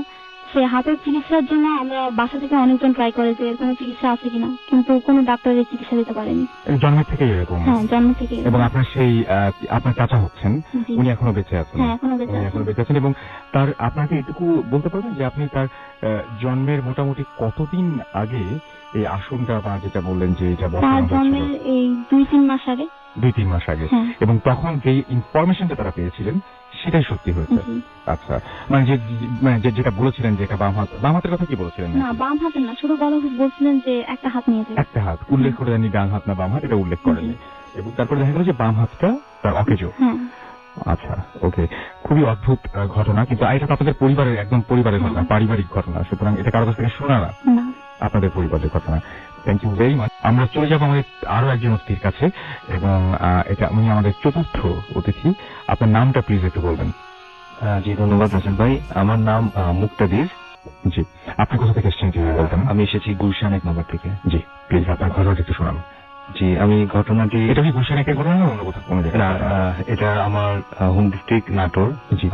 সে হাতের চিকিৎসার জন্য আমরা বাসা থেকে অনেকজন ট্রাই করে যে এর কোনো চিকিৎসা আছে কিনা, কিন্তু কোনো ডাক্তারের চিকিৎসা দিতে পারেনি। জন্মের থেকেই এরকম? হ্যাঁ, জন্ম থেকে। এবং আপনার সেই আপনার চাচা হচ্ছেন, জি। উনি এখনো বেঁচে আছেন? হ্যাঁ, এখনো বেঁচে উনি আছেন। এখনো বেঁচে আছেন। এবং তার আপনাকে এটুকু বলতে পারবেন যে আপনি তার জন্মের মোটামুটি কতদিন আগে এই আসনটা বা যেটা বললেন যে এটা তার বসানো হয়েছিল? জন্মের এই 2-3 মাস আগে। 2-3 মাস আগে, হ্যাঁ। এবং তখন যে ইনফরমেশনটা তারা পেয়েছিলেন সেটাই সত্যি হয়েছে। জি। আচ্ছা, মানে যেটা বলেছিলেন যে এটা বাম হাতের কথা কি বলেছিলেন? না, বাম হাতে না, শুধু বলছিলেন যে একটা হাত নিয়ে যাবে। একটা হাত উল্লেখ করে দেননি, ডান হাত না বাম হাত এটা উল্লেখ করেননি, এবং তারপরে দেখা গেল যে বাম হাতটা তার অকেজো। হ্যাঁ। আচ্ছা, ওকে, খুবই অদ্ভুত ঘটনা, কিন্তু এটা তো আপনাদের পরিবারের একদম পরিবারের ঘটনা, পারিবারিক ঘটনা, সুতরাং এটা কারো কাছ থেকে শোনা না, না। আপনাদের পরিবারের ঘটনা। Thank you very much. আমরা চলে যাবো আমাদের আরো একজন অতিথির কাছে, এবং এটা উনি আমাদের চতুর্থ অতিথি। আপনার নামটা প্লিজ একটু বলবেন। জি, ধন্যবাদ হাসান ভাই। আমার নাম মুক্তাদির। জি, আপনি কোথা থেকে এসেছেন যদি বলতেন? আমি এসেছি গুলশান 1 নম্বর থেকে। জি, প্লিজ আপনার ঘটনাটা একটু শোনান। জি, আমি ঘটনাটি এটা কি গুলশান একের ঘটনা না অন্য কোথাও কোনো না, জায়গায়? এটা আমার হোম ডিস্ট্রিক্ট নাটোর, জি।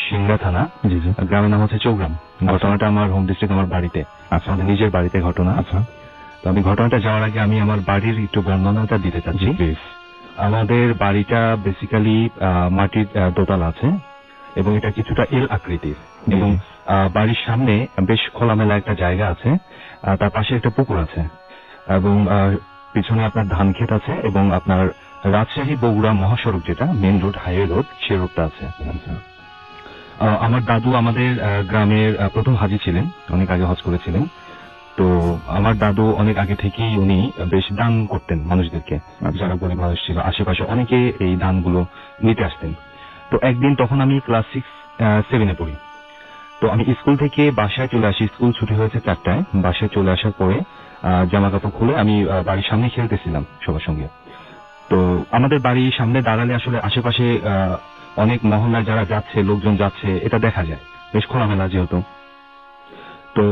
সিংড়া থানা, জি জি। গ্রামের নাম হচ্ছে চৌগ্রাম। ঘটনাটা আমার হোম ডিস্ট্রিক্ট, আমার বাড়িতে, আচ্ছা আমাদের নিজের বাড়িতে ঘটনা। আচ্ছা, তো আমি ঘটনাটা যাওয়ার আগে আমি আমার বাড়ির একটু বর্ণনাটা দিতে চাচ্ছি। প্লিজ। আমাদের বাড়িটা বেসিক্যালি মাটির দোতলা আছে, এবং এটা কিছুটা এল আকৃতির, এবং বাড়ির সামনে বেশ খোলামেলা একটা জায়গা আছে, তার পাশে একটা পুকুর আছে, এবং পিছনে আপনার ধান ক্ষেত আছে, এবং আপনার রাজশাহী বগুড়া মহাসড়ক, যেটা মেন রোড, হাইওয়ে রোড, সে রোডটা আছে। আমার দাদু আমাদের গ্রামের প্রথম হাজি ছিলেন, অনেক আগে হজ করেছিলেন। তো আমার দাদু অনেক আগে থেকেই উনি বেশ দান করতেন মানুষদেরকে, যারা গরিব মানুষ ছিল আশেপাশে, অনেকে এই দানগুলো নিতে আসতেন। তো একদিন তখন আমি ক্লাস 6-7 পড়ি। তো আমি স্কুল থেকে বাসায় চলে আসি, স্কুল ছুটি হয়েছে 4টায়। বাসায় চলে আসার পরে জামা কাপড় খুলে আমি বাড়ির সামনে খেলতেছিলাম সবার সঙ্গে। তো আমাদের বাড়ির সামনে দাঁড়ালে আসলে আশেপাশে অনেক মহল্লায় যারা যাচ্ছে, লোকজন যাচ্ছে, এটা দেখা যায়, বেশ খোলামেলা যেহেতু। তো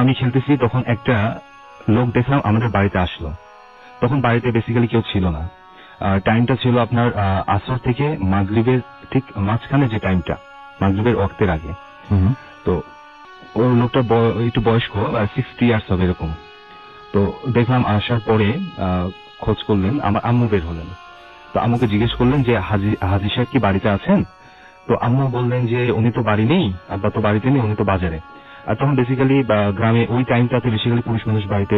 আমি খেলতেছি, তখন একটা লোক দেখলাম আমাদের বাড়িতে আসলো। তখন বাড়িতে বেসিক্যালি কেউ ছিল না। টাইমটা ছিল আপনার আসর থেকে মাগরিবের ঠিক মাঝখানে, যে টাইমটা মাগরিবের ওয়াক্তের আগে। তো ওর লোকটা একটু বয়স্ক, 60 ইয়ার্স হবে এরকম। তো দেখলাম, আসার পরে খোঁজ করলেন, আমার আম্মু বের হলেন। তো আম্মুকে জিজ্ঞেস করলেন যে হাজি সাহেব কি বাড়িতে আছেন? তো আম্মু বললেন যে উনি তো বাড়ি নেই, আব্বা তো বাড়িতে নেই, উনি তো বাজারে। আর তখন বেসিক্যালি গ্রামে ওই টাইমটাতে বেসিক্যালি পুরুষ মানুষ বাড়িতে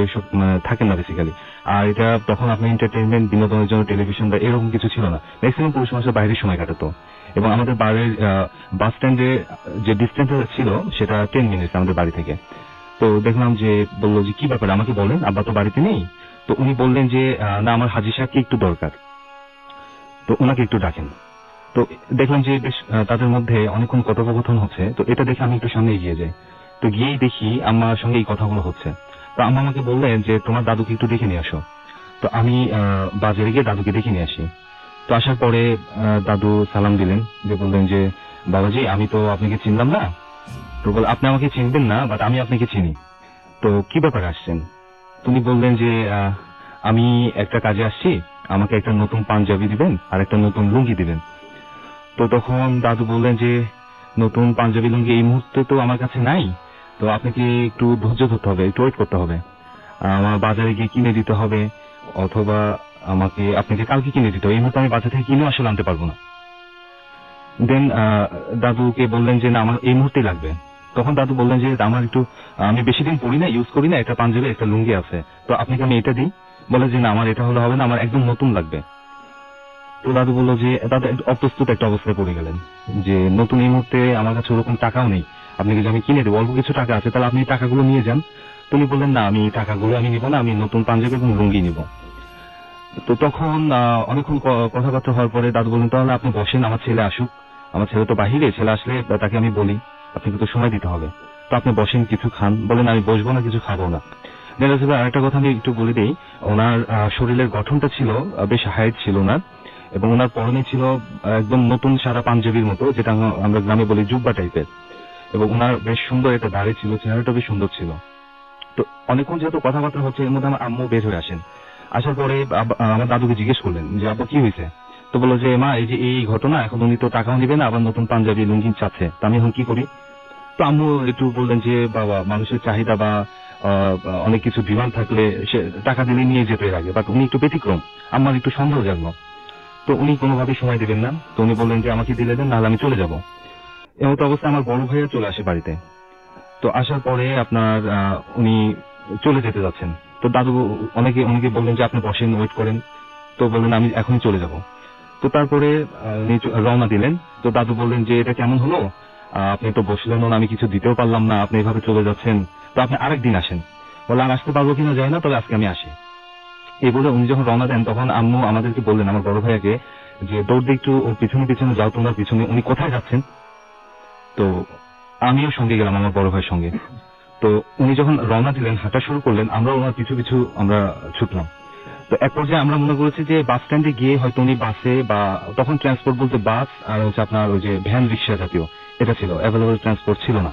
থাকেন না বেসিক্যালি। আর এটা তখন আপনার এন্টারটেইনমেন্ট, বিনোদনের জন্য টেলিভিশন বা এরকম কিছু ছিল না, ম্যাক্সিমাম পুরুষ মানুষের বাইরে সময় কাটাতো। এবং আমাদের বাড়ির বাস স্ট্যান্ডে যে ডিস্টেন্স ছিল সেটা 10 মিনিটস আমাদের বাড়ি থেকে। তো দেখলাম যে, বললো যে কি ব্যাপার, আমাকে বলেন, আব্বা তো বাড়িতে নেই। তো উনি বললেন যে না, আমার হাজি সাহেবকে একটু দরকার, তো ওনাকে একটু ডাকেন। তো দেখলাম যে বেশ তাদের মধ্যে অনেকক্ষণ কথোপকথন হচ্ছে। তো এটা দেখে আমি একটু সামনে এগিয়ে যাই। তো গিয়েই দেখি আম্মার সঙ্গে এই কথাগুলো হচ্ছে। তো আম্মা আমাকে বললেন যে তোমার দাদুকে একটু দেখে নিয়ে আসো। তো আমি বাজারে গিয়ে দাদুকে দেখে নিয়ে আসি। তো আসার পরে দাদু সালাম দিলেন, যে বললেন যে বাবাজি, আমি তো আপনাকে চিনলাম না। তো বল, আপনি আমাকে চিনবেন না, বাট আমি আপনাকে চিনি। তো কি ব্যাপারে আসছেন? তুমি বললেন যে আমি একটা কাজে আসছি, আমাকে একটা নতুন পাঞ্জাবি দিবেন আর একটা নতুন লুঙ্গি দিবেন। তো তখন দাদু বললেন যে নতুন পাঞ্জাবি লুঙ্গি এই মুহূর্তে তো আমার কাছে নাই, তো আপনাকে একটু ধৈর্য ধরতে হবে, একটু ওয়েট করতে হবে। আমার বাজারে গিয়ে কিনে দিতে হবে, অথবা আপনাকে কালকে কিনে দিতে হবে, এই মুহূর্তে আমি বাজার থেকে কিনে আসলে আনতে পারবো না। দেন দাদুকে বললেন যে না, আমার এই মুহূর্তেই লাগবে। তখন দাদু বললেন যে আমি বেশি দিন পরি না, ইউজ করি না, একটা পাঞ্জাবি একটা লুঙ্গি আছে, তো আপনাকে আমি এটা দিই। বলে যে না, আমার এটা হলে হবে না, আমার একদম নতুন লাগবে। তো দাদু বললো যে, দাদা অপ্রস্তুত একটা অবস্থায় পড়ে গেলেন, যে নতুন এই মুহূর্তে আমার কাছে ওরকম টাকাও নেই, আপনাকে যে আমি কিনে দেবো, অল্প কিছু টাকা আছে, তাহলে আপনি টাকাগুলো নিয়ে যান। তুমি বললেন না, আমি টাকাগুলো আমি নিবো না, আমি নতুন পাঞ্জাবি এবং লুঙ্গি নিব। তো তখন অনেকক্ষণ কথাবার্তা হওয়ার পরে দাদু বললেন, তাহলে আপনি বসেন, আমার ছেলে আসুক, আমার ছেলে তো বাহিরে, ছেলে আসলে তাকে আমি বলি, আপনাকে তো সময় দিতে হবে, তো আপনি বসেন, কিছু খান। বলেন আমি বসবো না, কিছু খাবো না। আরেকটা কথা আমি একটু বলে দিই, ওনার শরীরের গঠনটা ছিল বেশ হাইট ছিল ওনার, এবং ওনার পরনে ছিল একদম নতুন সারা পাঞ্জাবির মতো, যেটা আমরা গ্রামে বলি জুব্বা টাইপের, এবং ওনার বেশ সুন্দর একটা দাড়ি ছিল, চেহারাটা বেশ সুন্দর ছিল। তো অনেকক্ষণ যেহেতু কথাবার্তা হচ্ছে, এর মধ্যে আমার আম্মু বের হয়ে আসেন। আসার পরে আমার দাদুকে জিজ্ঞেস করলেন যে আব্বা কি হয়েছে? তো বললো যে মা, এই যে এই ঘটনা, এখন উনি তো টাকাও নিবে না, আবার নতুন পাঞ্জাবি লুঙ্গি চাচ্ছে, তো আমি এখন কি করি? তো আম্মু একটু বললেন যে বাবা, মানুষের চাহিদা বা অনেক কিছু ডিমান্ড থাকলে সে টাকা দিলে নিয়ে যেতে লাগে, বাট উনি একটু ব্যতিক্রম, আমার একটু সন্দেহ জাগলো। তো উনি কোনোভাবেই সময় দিবেন না, তো উনি বললেন যে আমাকে দিলে দেন, নাহলে আমি চলে যাব। এমন অবস্থায় আমার বড় ভাইয়া চলে আসে বাড়িতে। তো আসার পরে আপনার উনি চলে যেতে যাচ্ছেন। তো দাদু অনেকে বললেন যে আপনি বসেন, ওয়েট করেন। তো বললেন আমি এখনই চলে যাব। তো তারপরে উনি রওনা দিলেন। তো দাদু বললেন যে এটা কেমন হলো, আপনি তো বসলেন না, আমি কিছু দিতেও পারলাম না, আপনি এভাবে চলে যাচ্ছেন, তো আপনি আরেকদিন আসেন। বলে আর আসতে পারবো কিনা যায় না, তবে আজকে আমি আসি। এই বলে উনি যখন রওনা দেন তখন আম্মু আমাদেরকে বললেন, আমার বড় ভাইয়াকে, যে দৌড় দিয়ে একটু ওর পিছনে পিছনে যাও, তোমরা পিছনে। উনি কোথায় যাচ্ছেন? তো আমিও সঙ্গে গেলাম আমার বড় ভাইয়ের সঙ্গে। তো উনি যখন রওনা দিলেন, হাঁটা শুরু করলেন, আমরা ওনার পিছু পিছু আমরা ছুটলাম। তো এক পর্যায়ে আমরা মনে করেছি যে বাস স্ট্যান্ডে গিয়ে হয়তো উনি বাসে, বা তখন ট্রান্সপোর্ট বলতে বাস আর হচ্ছে আপনার ওই যে ভ্যান রিক্সা জাতীয় এটা ছিল, অ্যাভেলেবল ট্রান্সপোর্ট ছিল না।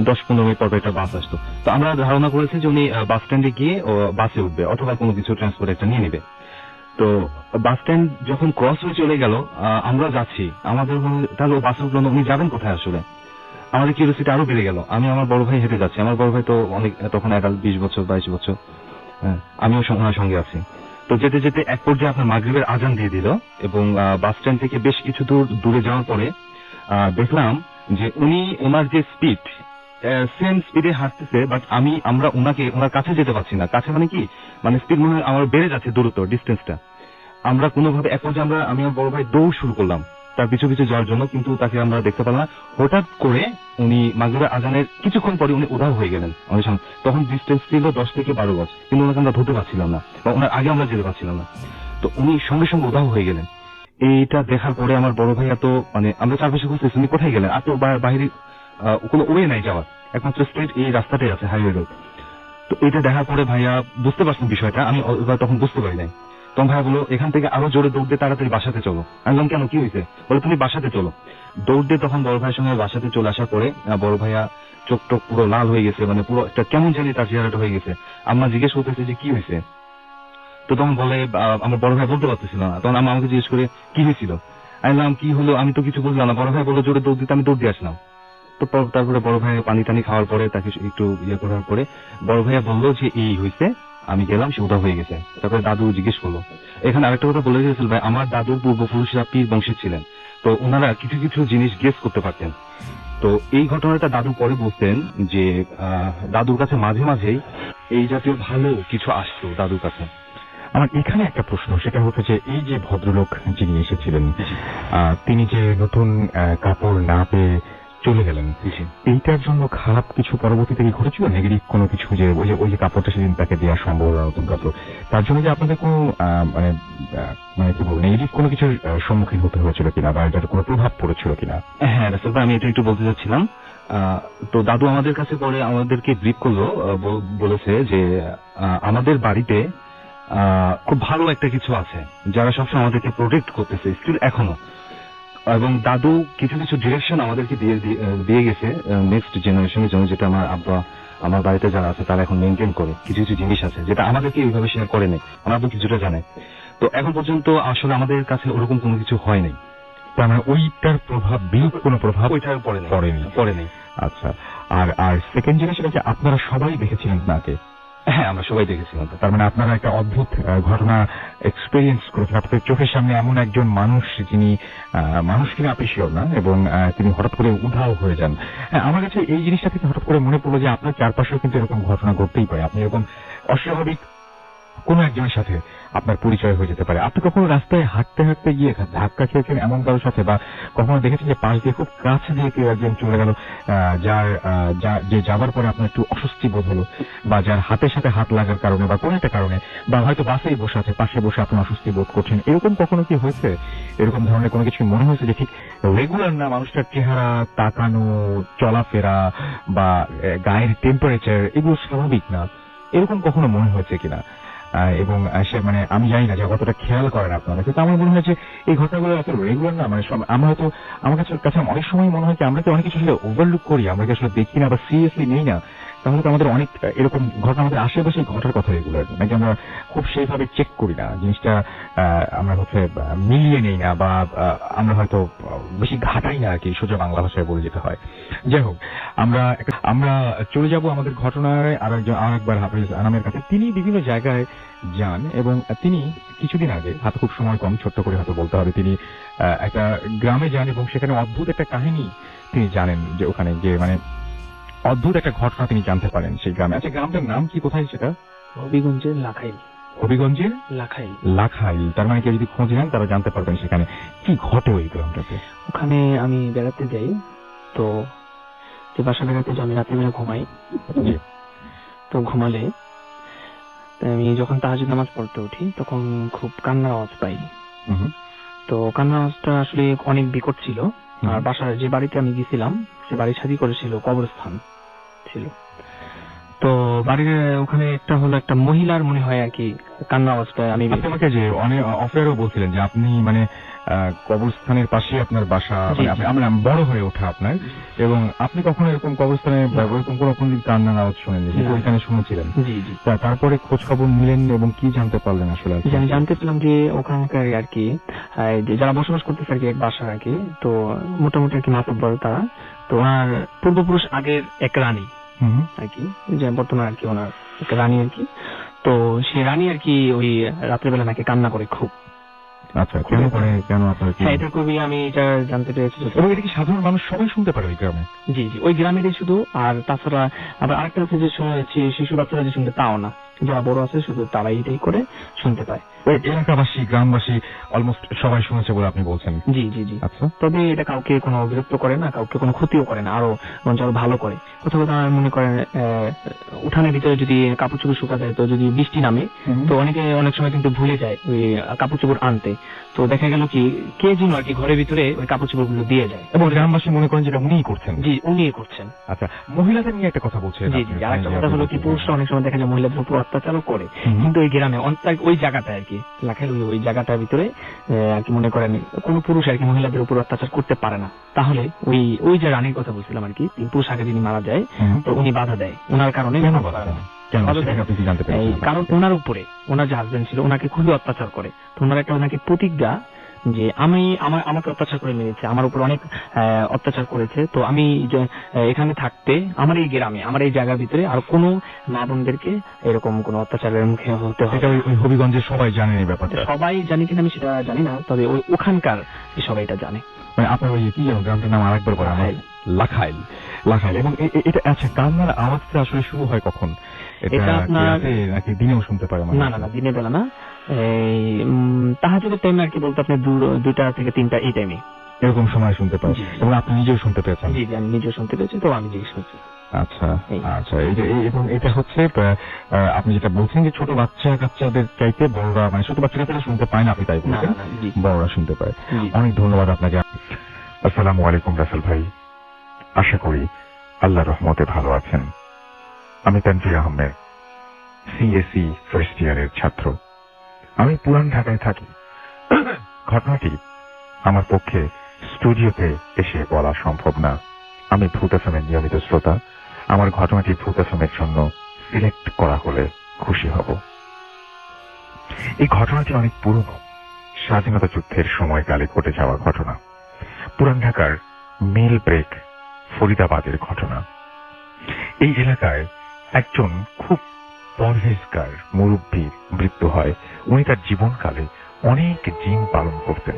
10-15 মিনিট পর একটা বাস আসতো। তো আমরা ধারণা করেছি যে উনি বাস স্ট্যান্ডে গিয়ে বাসে উঠবে অথবা কোনো কিছু ট্রান্সপোর্ট একটা নিয়ে নেবে। তো বাস স্ট্যান্ড যখন ক্রস হয়ে চলে গেল, আমরা যাচ্ছি, আমাদের তাহলে বাসে উঠলো না, উনি যাবেন কোথায় আসলে? আমাদের কিউরিওসিটি আরো বেড়ে গেল। আমি আমার বড় ভাই হেঁটে যাচ্ছি, আমার বড় ভাই তো অনেক তখন অ্যাডাল্ট, 20 বছর 22 বছর, আমিও ওনার সঙ্গে আছি। তো যেতে যেতে এক পর্যায়ে আপনার মাগরিবের আজান দিয়ে দিল, এবং বাস স্ট্যান্ড থেকে বেশ কিছু দূরে যাওয়ার পরে দেখলাম যে উনি ওনার যে স্পিড, সেম স্পিডে হাঁটতেছে, বাট আমরা ওনার কাছে যেতে পারছি না। কাছে মানে কি, মানে স্পিড মনে হয় আমার বেড়ে যাচ্ছে, দূরত্ব ডিস্টেন্সটা। আমরা কোনোভাবে এক পর্যায়ে আমি আমার বড় ভাই দৌড় শুরু করলাম তার পিছু পিছু যাওয়ার জন্য, কিন্তু তাকে আমরা দেখতে পেলাম না। হঠাৎ করে উনি মাগরিবের আজানের কিছুক্ষণ পরে উনি উধাও হয়ে গেলেন আমাদের সামনে। তখন ডিস্টেন্স ছিল 10 থেকে 12 গজ, কিন্তু ওনাকে আমরা ধরতে পারছিলাম না, বা ওনার আগে আমরা যেতে পারছিলাম না। তো উনি সঙ্গে সঙ্গে উধাও হয়ে গেলেন। এইটা দেখার পরে আমার বড় ভাই এত, মানে আমরা চারপাশে খুঁজতেছি উনি কোথায় গেলেন, আর তো বাইরে কোনো ওয়ে নাই যাওয়ার, একমাত্র স্ট্রেট এই রাস্তাটাই আছে, হাইওয়ে রোড। তো এটা দেখার পরে ভাইয়া বুঝতে পারছেন বিষয়টা, আমি তখন বুঝতে পারি নাই। তখন ভাইয়া বলো এখান থেকে আরো জোরে দৌড় দিয়ে তাড়াতাড়ি বাসাতে চলো। আমি বললাম কেন, কি হয়েছে? বলে তুমি বাসাতে চলো। দৌড় দিয়ে তখন বড় ভাইয়ের সঙ্গে বাসাতে চলে আসার পরে বড় ভাইয়া চোখ টোক পুরো লাল হয়ে গেছে, মানে পুরো একটা কেমন জানি তার চেহারাটা হয়ে গেছে। আমরা জিজ্ঞেস করতেছি যে কি হয়েছে, তো তখন বলে আমার বড় ভাই বলতে পারতেছিল না। তখন আমাকে জিজ্ঞেস করে কি হয়েছিল, আমি বললাম কি হলো, আমি তো কিছু বুঝলাম না। বড় ভাই বললো জোরে দৌড় দিতে, আমি দৌড় দিয়ে আসলাম। তো তারপরে বড় ভাই পানি টানি খাওয়ার পরে, তাকে একটু ইয়ে করার পরে বড় ভাইয়া বললো যে এই হয়েছে, আমি গেলাম, সে উধাও হয়ে গেছে। তারপরে দাদু জিজ্ঞেস করলো। এখানে আরেকটা কথা বলে দিয়েছিল ভাই, আমার দাদুর পূর্বপুরুষরা পীর বংশের ছিলেন, তো ওনারা কিছু কিছু জিনিস গেস করতে পারতেন। তো এই ঘটনাটা দাদু পরে বলতেন যে দাদুর কাছে মাঝে মাঝেই এই জাতীয় ভালো কিছু আসতো দাদুর কাছে। আমার এখানে একটা প্রশ্ন, সেটা হচ্ছে যে এই যে ভদ্রলোক যিনি এসেছিলেন, তিনি যে নতুন কাপড় না পেয়ে চলে গেলেন, এইটার জন্য খারাপ কিছু পরবর্তীতে কি ঘটেছিল, নেগেটিভ কোনো কিছু, যে ওই যে কাপড়টা সেদিন তাকে দেওয়া সম্ভব না, নতুন কাপড়, তার জন্য যে আপনাদের কোনো মানে কি বলবো, নেগেটিভ কোনো কিছুর সম্মুখীন হতে হয়েছিল কিনা, বা এটার কোনো প্রভাব পড়েছিল কিনা? হ্যাঁ রাসেল ভাই, আমি এটা একটু বলতে চাচ্ছিলাম। তো দাদু আমাদের কাছে পরে আমাদেরকে ব্রিফ করলো, বলেছে যে আমাদের বাড়িতে খুব ভালো একটা কিছু আছে, যারা সবসময় আমাদেরকে প্রোটেক্ট করতেছে স্টিল এখনো। এবং দাদু কিছু কিছু ডিরেকশন আমাদেরকে দিয়ে গেছে নেক্সট জেনারেশনের জন্য, যেটা আমার আব্বা, আমার বাড়িতে যারা আছে তারা এখন মেনটেন করে। কিছু কিছু জিনিস আছে যেটা আমাদেরকে এইভাবে শেয়ার করে নেই, আমার আব্বু কিছুটা জানে। তো এখন পর্যন্ত আসলে আমাদের কাছে ওরকম কোনো কিছু হয় নাই। তার মানে ওইটার প্রভাব, বিরূপ কোনো প্রভাব ওইটার পরে নেই। আচ্ছা, আর সেকেন্ড জিনিস হচ্ছে আপনারা সবাই দেখেছিলেন তাকে? হ্যাঁ, আমরা সবাই দেখেছিলাম। তার মানে আপনারা একটা অদ্ভুত ঘটনা এক্সপেরিয়েন্স করেছেন, আপনাদের চোখের সামনে এমন একজন মানুষ, যিনি মানুষ কিনা আপনি শিওর না, এবং তিনি হঠাৎ করে উধাও হয়ে যান। আমার কাছে এই জিনিসটা থেকে হঠাৎ করে মনে পড়লো যে আপনার চারপাশেও কিন্তু এরকম ঘটনা ঘটতেই পারে, আপনি এরকম অস্বাভাবিক কোনো একজনের সাথে আপনার পরিচয় হয়ে যেতে পারে। আপনি কখনো রাস্তায় হাঁটতে হাঁটতে গিয়ে ধাক্কা খেয়েছেন এমন কারোর সাথে, বা কখনো দেখেছেন যে পাশ দিয়ে খুব কাছে দিয়ে কেউ একজন চলে গেল, যে যাবার পরে আপনার একটু অস্বস্তি বোধ হলো, বা যার হাতের সাথে হাত লাগার কারণে বা কোনো একটা কারণে, বা হয়তো বাসেই বসে আছে, পাশে বসে আপনি অস্বস্তি বোধ করছেন, এরকম কখনো কি হয়েছে? এরকম ধরনের কোনো কিছু মনে হয়েছে যে ঠিক রেগুলার না, মানুষটার চেহারা, তাকানো, চলাফেরা বা গায়ের টেম্পারেচার এগুলো স্বাভাবিক না, এরকম কখনো মনে হয়েছে কিনা? এবং সে, মানে আমি জানি না যে কতটা খেয়াল করেন আপনারা, কিন্তু আমার মনে হয় যে এই ঘটনাগুলো এত রেগুলার না, মানে আমরা হয়তো, আমার কাছে অনেক সময় মনে হয় যে আমরা কি অনেক কিছু আসলে ওভারলুক করি, আমরা কি আসলে দেখি না বা সিরিয়াসলি নেই না, তাহলে তো আমাদের অনেক এরকম ঘটনা আমাদের আশেপাশে ঘটার কথা রেগুলার, নাকি আমরা খুব সেইভাবে চেক করি না জিনিসটা, আমরা হচ্ছে মিলিয়ে নেই না, বা আমরা হয়তো বেশি ঘাটাই না আর কি, সোজা বাংলা ভাষায় বলে যেতে হয়। যাই হোক, আমরা চলে যাব আমাদের ঘটনায় আরেকবার হাফেজ আনামের কাছে। তিনি বিভিন্ন জায়গায় যান, এবং তিনি কিছুদিন আগে, হাতে খুব সময় কম, ছোট্ট করে হয়তো বলতে হবে, তিনি একটা গ্রামে যান এবং সেখানে অদ্ভুত একটা কাহিনী তিনি জানেন, যে ওখানে যে মানে অদ্ভুত একটা ঘটনা তিনি জানতে পারেন সেই গ্রামে। আচ্ছা, গ্রামটার নাম কি, কোথায় সেটা? হবিগঞ্জের লাখাইল। হবিগঞ্জের লাখাই। লাখাইল। তার মানে কেউ যদি খোঁজ নেন তারা জানতে পারবেন সেখানে কি ঘটে ওই গ্রামটাতে। ওখানে আমি বেড়াতে যাই, তো যে বাসা বেড়াতে যাই আমি রাত্রিবেলা ঘুমাই। জি। তো ঘুমালে আমি যখন তাহাজ্জুদ নামাজ পড়তে উঠি তখন খুব কান্নার আওয়াজ পাই। হুম। তো কান্নার আওয়াজটা আসলে অনেক বিকট ছিল। হুম। আর বাসার যে বাড়িতে আমি গেছিলাম সে বাড়ির সাথে করেছিল কবরস্থান ছিল। তো বাড়ির ওখানে একটা হলো একটা মহিলার মনে হয় আর কি কান্নার আওয়াজটা আমি আপনি আমাকে যে অনেক অফেয়ারও বলছিলেন যে আপনি মানে কবরস্থানের পাশে আপনার বাসা, জি, মানে জি। আমরা বড় হয়ে ওঠা আপনার, এবং আপনি কখনো এরকম কবরস্থানে বা এরকম কোনো দিন কান্নার আওয়াজ শুনেননি, না। ওইখানে শুনেছিলেন। জি জি তারপরে খোঁজ খবর নিলেন এবং কি জানতে পারলেন আসলে? যে আমি জানতে পেলাম যে ওখানকার আর কি যে যারা বসবাস করতেছে আর কি এক বাসার আর কি, তো মোটামুটি আর কি মাতব্বর তারা। তো ওনার পূর্বপুরুষ আগের এক রানী হুম। আর কি, যে বর্তমান আর কি ওনার এক রানী আর কি। তো সেই রানী আর কি ওই রাত্রেবেলা নাকি কান্না করে খুব। আচ্ছা, কেন করে, কেন আপনার কি? হ্যাঁ, এটা খুবই আমি এটা জানতে পেরেছি। এবং এটা কি সাধারণ মানুষ সবাই শুনতে পারে ওই গ্রামে? জি জি, ওই গ্রামেরই শুধু। আর তাছাড়া আবার আরেকটা আছে যে শিশু বাচ্চারা যে শুনতে তাও না, যারা বড় আছে শুধু তারাই এটাই করে শুনতে পায়। ওই এলাকাবাসী, গ্রামবাসী অলমোস্ট সবাই শুনেছে বলে আপনি বলছেন? জি জি জি। আচ্ছা। তবে এটা কাউকে কোনো বিরক্ত করে না, কাউকে কোনো ক্ষতিও করে না, আরো বরঞ্চ আরো ভালো করে। কোথাও কোথাও মনে করেন উঠানের ভিতরে যদি কাপড় চোপড় শুকা যায়, তো যদি বৃষ্টি নামে তো অনেকে অনেক সময় কিন্তু ভুলে যায় ওই কাপড় চোপড় আনতে। তো দেখা গেল কি কে যেন আর কি ঘরের ভিতরে ওই কাপড় চোপড় গুলো দিয়ে যায়, এবং গ্রামবাসী মনে করেন যেটা উনিই করছেন। জি উনিই করছেন। আচ্ছা, মহিলাদের নিয়ে একটা কথা বলছেন জি আপনি। জি, আরেকটা কথা হলো কি পুরুষরা অনেক সময় দেখা যায় মহিলাদের উপর অত্যাচারও করে, হুম। কিন্তু ওই গ্রামে ওই জায়গাটায় আর কি লাখাই ওই জায়গাটার ভিতরে আর কি মনে করেন কোন পুরুষ আর কি মহিলাদের উপর অত্যাচার করতে পারে না। তাহলে ওই যে রানীর কথা বলছিলাম আর কি, 3 পুরুষ আগে যিনি মারা যায়, হুম। তো উনি বাধা দেয় ওনার কারণে। কেন বাধা দেন? কেন বাধা সেটা দেয় আপনি কি জানতে এই পেরেছেন? কারণ ওনার উপরে ওনার যে হাজবেন্ড ছিল ওনাকে খুবই অত্যাচার করে। তো ওনার একটা ওনাকে প্রতিজ্ঞা যে আমাকে অত্যাচার করে মেরেছে, আমার উপর অনেক অত্যাচার করেছে, তো আমি এখানে থাকতে আমার এই গ্রামে আমার এই জায়গার ভিতরে আর কোনো মা বোনদেরকে এরকম কোনো অত্যাচারের মুখে হতে হবে। এটা ওই হবিগঞ্জের সবাই জানেন এই ব্যাপারটা? সবাই জানি কিনা আমি সেটা জানি না, তবে ওখানকার সবাই এটা জানে। মানে আপনার ওই কি যেন গ্রামটার নাম আরেকবার বলেন? লাখাইল। লাখাইল। এবং এটা আচ্ছা, কান্নার আওয়াজটা আসলে শুরু হয় কখন? এটা আপনার রাতে নাকি দিনেও শুনতে পারে? না না না, দিনের বেলা না, এই তাহাজ্জুদের টাইমে আর কি, বলতে আপনি 2টা থেকে 3টা এই টাইমে এরকম সময় শুনতে পারে। জি। এবং আপনি নিজেও শুনতে পেয়েছেন? জি জি, আমি নিজেও শুনতে পেয়েছি, তো আমি জিজ্ঞেস করছি। আচ্ছা এই। আচ্ছা, এবং এটা হচ্ছে আপনি যেটা বলছেন যে ছোট কাচ্চাদের চাইতে বড়রা, মানে ছোট বাচ্চারা শুনতে পায় না, আপনি তাই না বলছেন? না, জি বড়রা শুনতে পায়। জি। অনেক ধন্যবাদ আপনাকে। আসসালামু আলাইকুম রাসেল ভাই, আশা করি আল্লাহর রহমতে ভালো আছেন। আমি তানভীর আহমেদ, সিএসই ফার্স্ট ইয়ারের ছাত্র। আমি পুরান ঢাকায় থাকি। ঘটনাটি আমার পক্ষে স্টুডিওতে এসে বলা সম্ভব না। আমি ভূত এফএমের নিয়মিত শ্রোতা। আমার ঘটনাটি ভূত এফএমের জন্য সিলেক্ট করা হলে খুশি হব। এই ঘটনাটি অনেক পুরনো, স্বাধীনতা যুদ্ধের সময়কালে ঘটে যাওয়া ঘটনা। পুরান ঢাকার মিল ব্রেক ফরিদাবাদের ঘটনা। এই এলাকায় একজন খুব পরহেজগার মুরব্বীর মৃত্যু হয়। উনি তার জীবনকালে অনেক জিন পালন করতেন।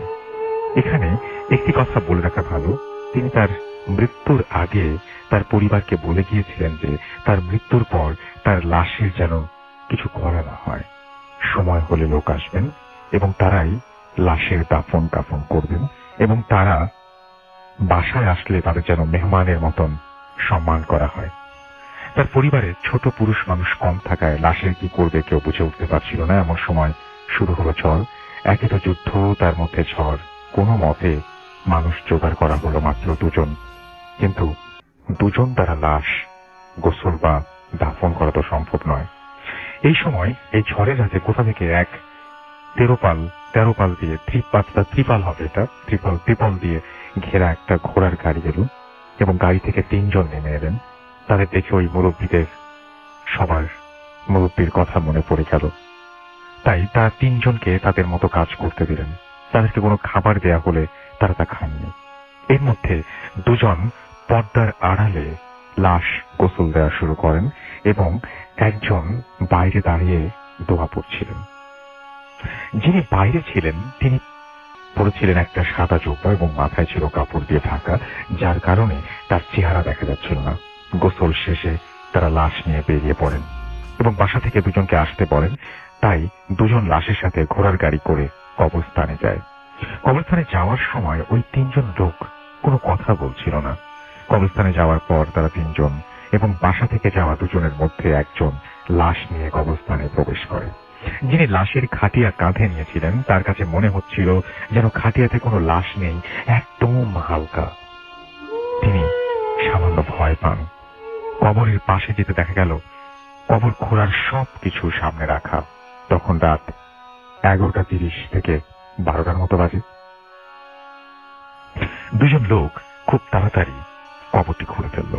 এখানে একটি কথা বলে রাখা ভালো, তিনি তার মৃত্যুর আগে তার পরিবারকে বলে গিয়েছিলেন যে তার মৃত্যুর পর তার লাশের যেন কিছু করা না হয়। সময় হলে লোক আসবেন এবং তারাই লাশের দাফন কাফন করবেন, এবং তারা বাসায় আসলে তাদের যেন মেহমানের মতন সম্মান করা হয়। তার পরিবারে ছোট পুরুষ মানুষ কম থাকায় লাশের কি করবে কেউ বুঝে উঠতে পারছিল না। এমন সময় শুরু হলো ঝড়। একে তো যুদ্ধ, তার মধ্যে ঝড়। কোনো মতে মানুষ জোগাড় করা হলো মাত্র 2 জন, কিন্তু 2 জন দ্বারা লাশ গোসল বা দাফন করা তো সম্ভব নয়। এই সময় এই ঝড়ের রাতে কোথা থেকে এক তেরোপাল দিয়ে ত্রিপাল হবে এটা, ত্রিপল দিয়ে ঘেরা একটা ঘোড়ার গাড়ি এলো, এবং গাড়ি থেকে 3 জন নেমে এলেন। তাদের দেখে ওই মুরব্বীর কথা মনে পড়ে গেল। তাই তারা 3 জনকে তাদের মতো কাজ করতে দিলেন। তাদেরকে কোনো খাবার দেয়া হলে তারা তা খাননি। এর মধ্যে 2 জন পর্দার আড়ালে লাশ গোসল দেওয়া শুরু করেন, এবং একজন বাইরে দাঁড়িয়ে দোয়া পড়ছিলেন। যিনি বাইরে ছিলেন তিনি পরেছিলেন একটা সাদা জুব্বা এবং মাথায় ছিল কাপড় দিয়ে ঢাকা, যার কারণে তার চেহারা দেখা যাচ্ছিল না। গোসল শেষে তারা লাশ নিয়ে বেরিয়ে পড়েন এবং বাসা থেকে 2 জনকে আসতে বলেন। তাই দুজন লাশের সাথে ঘোড়ার গাড়ি করে কবরস্থানে যায়। কবরস্থানে যাওয়ার সময় ওই তিনজন লোক কোনো কথা বলছিল না। কবরস্থানে যাওয়ার পর তারা তিনজন এবং বাসা থেকে যাওয়া দুজনের মধ্যে একজন লাশ নিয়ে কবরস্থানে প্রবেশ করে। যিনি লাশের খাটিয়া কাঁধে নিয়েছিলেন তার কাছে মনে হচ্ছিল যেন খাটিয়াতে কোনো লাশ নেই, একদম হালকা। তিনি সামান্য ভয় পান। কবরের পাশে যেতে দেখা গেল কবর খোঁড়ার সবকিছু সামনে রাখা। তখন রাত 11:30 থেকে 12টার মতো বাজে। দুজন লোক খুব তাড়াতাড়ি কবরটি খুঁড়ে ফেলল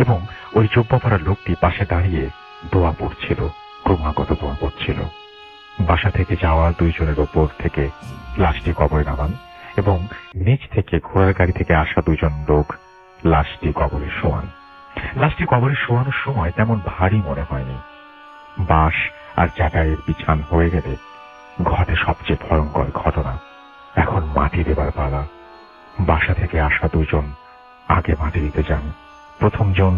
এবং ওই জুব্বা পরা লোকটি পাশে দাঁড়িয়ে দোয়া পড়ছিল, ক্রমাগত দোয়া পড়ছিল। বাসা থেকে যাওয়া দুইজনের ওপর থেকে লাশটি কবরে নামান এবং নিচ থেকে ঘোড়ার গাড়ি থেকে আসা দুজন লোক লাশটি কবরে শোয়ান। লাশটি কবরে শোয়ানোর সময় তেমন ভারী মনে হয়নি। বাঁশ আর জায়গায় বিছান হয়ে গেলে ঘটে সবচেয়ে ভয়ঙ্কর ঘটনা। এখন মাটি দেবার পালা। বাসা থেকে আসা দুজন আগে মাটি দিতে যান। প্রথম জন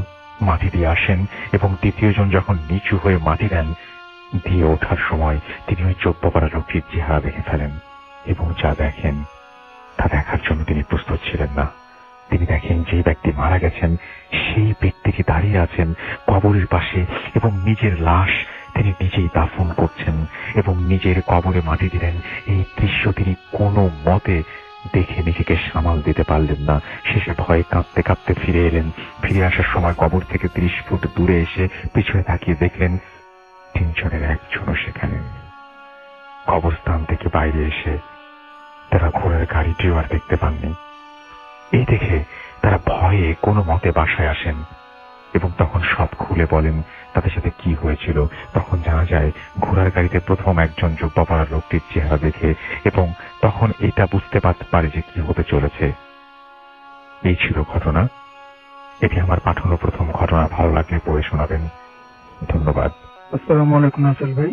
মাটি দিয়ে আসেন এবং দ্বিতীয় জন যখন নিচু হয়ে মাটি দেন, দিয়ে ওঠার সময় তিনি ওই জুব্বা পরা লোকটির চেহারা দেখে ফেলেন এবং যা দেখেন তা দেখার জন্য তিনি প্রস্তুত ছিলেন না। তিনি দেখেন যে ব্যক্তি মারা গেছেন সেই ব্যক্তিটি দাঁড়িয়ে আছেন কবরের পাশে এবং নিজের লাশ তিনি নিজেই দাফন করছেন এবং নিজের কবরে মাটি দিলেন। এই দৃশ্য তিনি কোনো মতে দেখে নিজেকে সামাল দিতে পারলেন না। শেষে ভয়ে কাঁপতে কাঁপতে ফিরে এলেন। ফিরে আসার সময় কবর থেকে 30 ফুট দূরে এসে পিছনে তাকিয়ে দেখলেন তিনজনের একজনও সেখানে নেই। কবরস্থান থেকে বাইরে এসে তারা ঘোড়ার গাড়িটিও আর দেখতে পাননি। এই দেখে তারা ভয়ে কোনো মতে বাসায় আসেন এবং তখন সব খুলে বলেন তাদের সাথে কি হয়েছিল। তখন জানা যায় ঘোড়ার গাড়িতে প্রথম একজন জুব্বা পরা লোকটির চেহারা দেখে এবং তখন এটা বুঝতে পারে যে কি হতে চলেছে। এই ছিল ঘটনা। এটি আমার পাঠানো প্রথম ঘটনা। ভালো লাগলে পড়ে শোনাবেন। ধন্যবাদ। আসসালামু আলাইকুম রাসেল ভাই,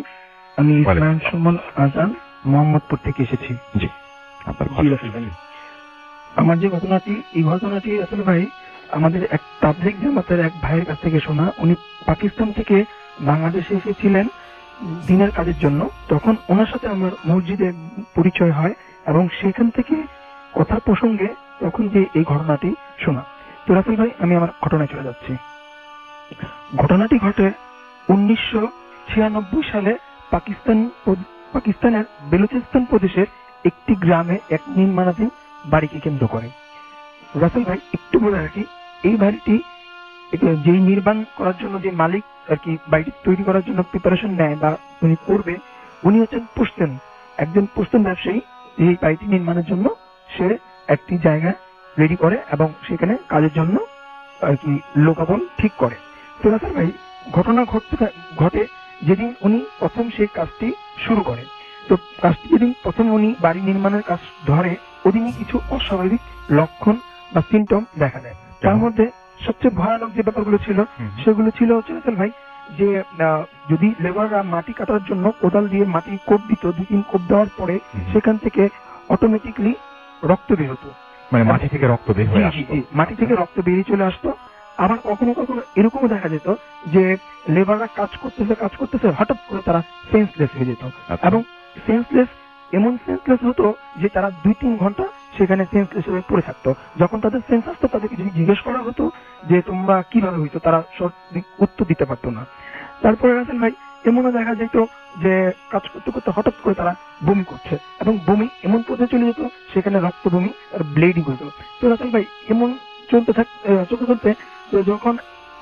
আমি ইসলাম সুমন আজান মোহাম্মদপুর থেকে এসেছি। জি, আপনার জি রাসেল ভাই, আমার যে ঘটনাটি, এই ঘটনাটি রাসেল ভাই আমাদের এক তাবলীগ জামাতের এক ভাইয়ের কাছ থেকে শোনা। উনি পাকিস্তান থেকে বাংলাদেশে এসেছিলেন দিনের কাজের জন্য। তখন ওনার সাথে আমার মসজিদে পরিচয় হয় এবং সেখান থেকে কথার প্রসঙ্গে তখন যে এই ঘটনাটি শোনা। তো রাসেল ভাই, আমি আমার ঘটনায় চলে যাচ্ছি। ঘটনাটি ঘটে 1996 সালে পাকিস্তানের বেলুচিস্তান প্রদেশের একটি গ্রামে এক নির্মাণাধীন বাড়িকে কেন্দ্র করে। রাসেল ভাই, একটু বলে রাখি, এই বাড়িটি যেই নির্মাণ করার জন্য যে মালিক আর কি বাড়িটি তৈরি করার জন্য প্রিপারেশন নেয় বা উনি করবে, উনি হচ্ছেন পুশতেন, একজন পুশতেন ব্যবসায়ী। এই বাড়িটি নির্মাণের জন্য সে একটি জায়গা রেডি করে এবং সেখানে কাজের জন্য আর কি লোকাবল ঠিক করে। তো রাসেল ভাই, ঘটনা ঘটে যেদিন উনি প্রথম সেই কাজটি শুরু করে। তো কাজটি যেদিন প্রথম উনি বাড়ি নির্মাণের কাজ ধরে, ওদিনই কিছু অস্বাভাবিক লক্ষণ বা সিমটম দেখা দেয়। তার মধ্যে সবচেয়ে ভয়ানক যে ব্যাপারগুলো ছিল সেগুলো ছিল হচ্ছে রাসেল ভাই যে যদি লেবাররা মাটি কাটার জন্য কোদাল দিয়ে মাটি কোপ দিত, 2-3 কোপ দেওয়ার পরে সেখান থেকে অটোমেটিকলি রক্ত বের হতো। মানে মাটি থেকে রক্ত বের হয়ে আসতো। মাটি থেকে রক্ত বেরিয়ে চলে আসতো। আবার কখনো কখনো এরকমও দেখা যেত যে লেবাররা কাজ করতেছে হঠাৎ করে তারা সেন্সলেস হয়ে যেত এবং এমন সেন্সলেস হতো যে তারা 2-3 ঘন্টা সেখানে সেন্সলেস হয়ে পড়ে থাকতো। যখন তাদের সেন্স আসতো, তাদেরকে যদি জিজ্ঞেস করা হতো যে তোমরা কিভাবে হইতো, তারা সঠিক উত্তর দিতে পারতো না। তারপরে রাসেল ভাই, এমনও দেখা যেত যে কাজ করতে করতে হঠাৎ করে তারা বমি করছে এবং বমি এমন পর্যায়ে চলে যেত সেখানে রক্ত বমি আর ব্লিডিং হতো। তো রাসেল ভাই, এমন চলতে তো যখন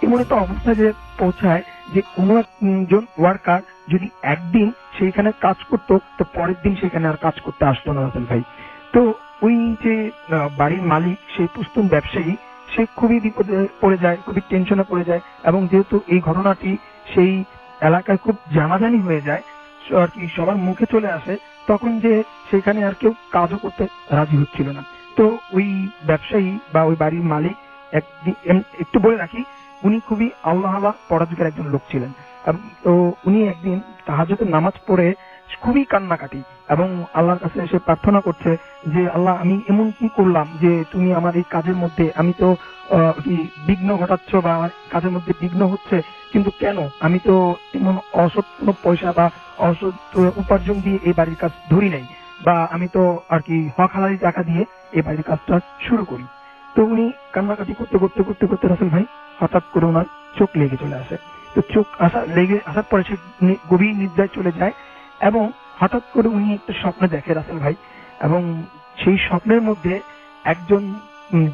এমন একটা অবস্থায় যে পৌঁছায় যে কোনো একজন ওয়ার্কার যদি একদিন সেইখানে কাজ করতো, তো পরের দিন সেখানে আর কাজ করতে আসতো না রাসেল ভাই। তো ওই যে বাড়ির মালিক, সেই পুস্তুন ব্যবসায়ী, সে খুবই বিপদে পড়ে যায়, খুবই টেনশনে পড়ে যায় এবং যেহেতু এই ঘটনাটি সেই এলাকায় খুব জানাজানি হয়ে যায় আর কি, সবার মুখে চলে আসে, তখন যে সেখানে আর কেউ কাজও করতে রাজি হচ্ছিল না। তো ওই ব্যবসায়ী বা ওই বাড়ির মালিক একটু বলে রাখি, উনি খুবই আল্লাহ পরাজকের একজন লোক ছিলেন। তো উনি একদিন তাহাজ্জুদের নামাজ পড়ে খুবই কান্নাকাটি এবং আল্লাহর কাছে সে প্রার্থনা করছে যে আল্লাহ, আমি এমন কি করলাম যে তুমি আমার এই কাজের মধ্যে, আমি তো কি বিঘ্ন ঘটাচ্ছ বা আমার কাজের মধ্যে বিঘ্ন হচ্ছে, কিন্তু কেন? আমি তো এমন অসৎ কোনো পয়সা বা অসৎ উপার্জন দিয়ে এই বাড়ির কাজ ধরি নাই, বা আমি তো আর কি হক হালালি টাকা দিয়ে এই বাড়ির কাজটা শুরু করি। তো উনি কান্নাকাটি করতে করতে করতে করতে রাসেল ভাই হঠাৎ করে ওনার চোখ লেগে চলে আসে। তো চোখ লেগে আসার পরে সে গভীর নিদ্রায় চলে যায় এবং হঠাৎ করে উনি একটা স্বপ্ন দেখে রাসেল ভাই, এবং সেই স্বপ্নের মধ্যে একজন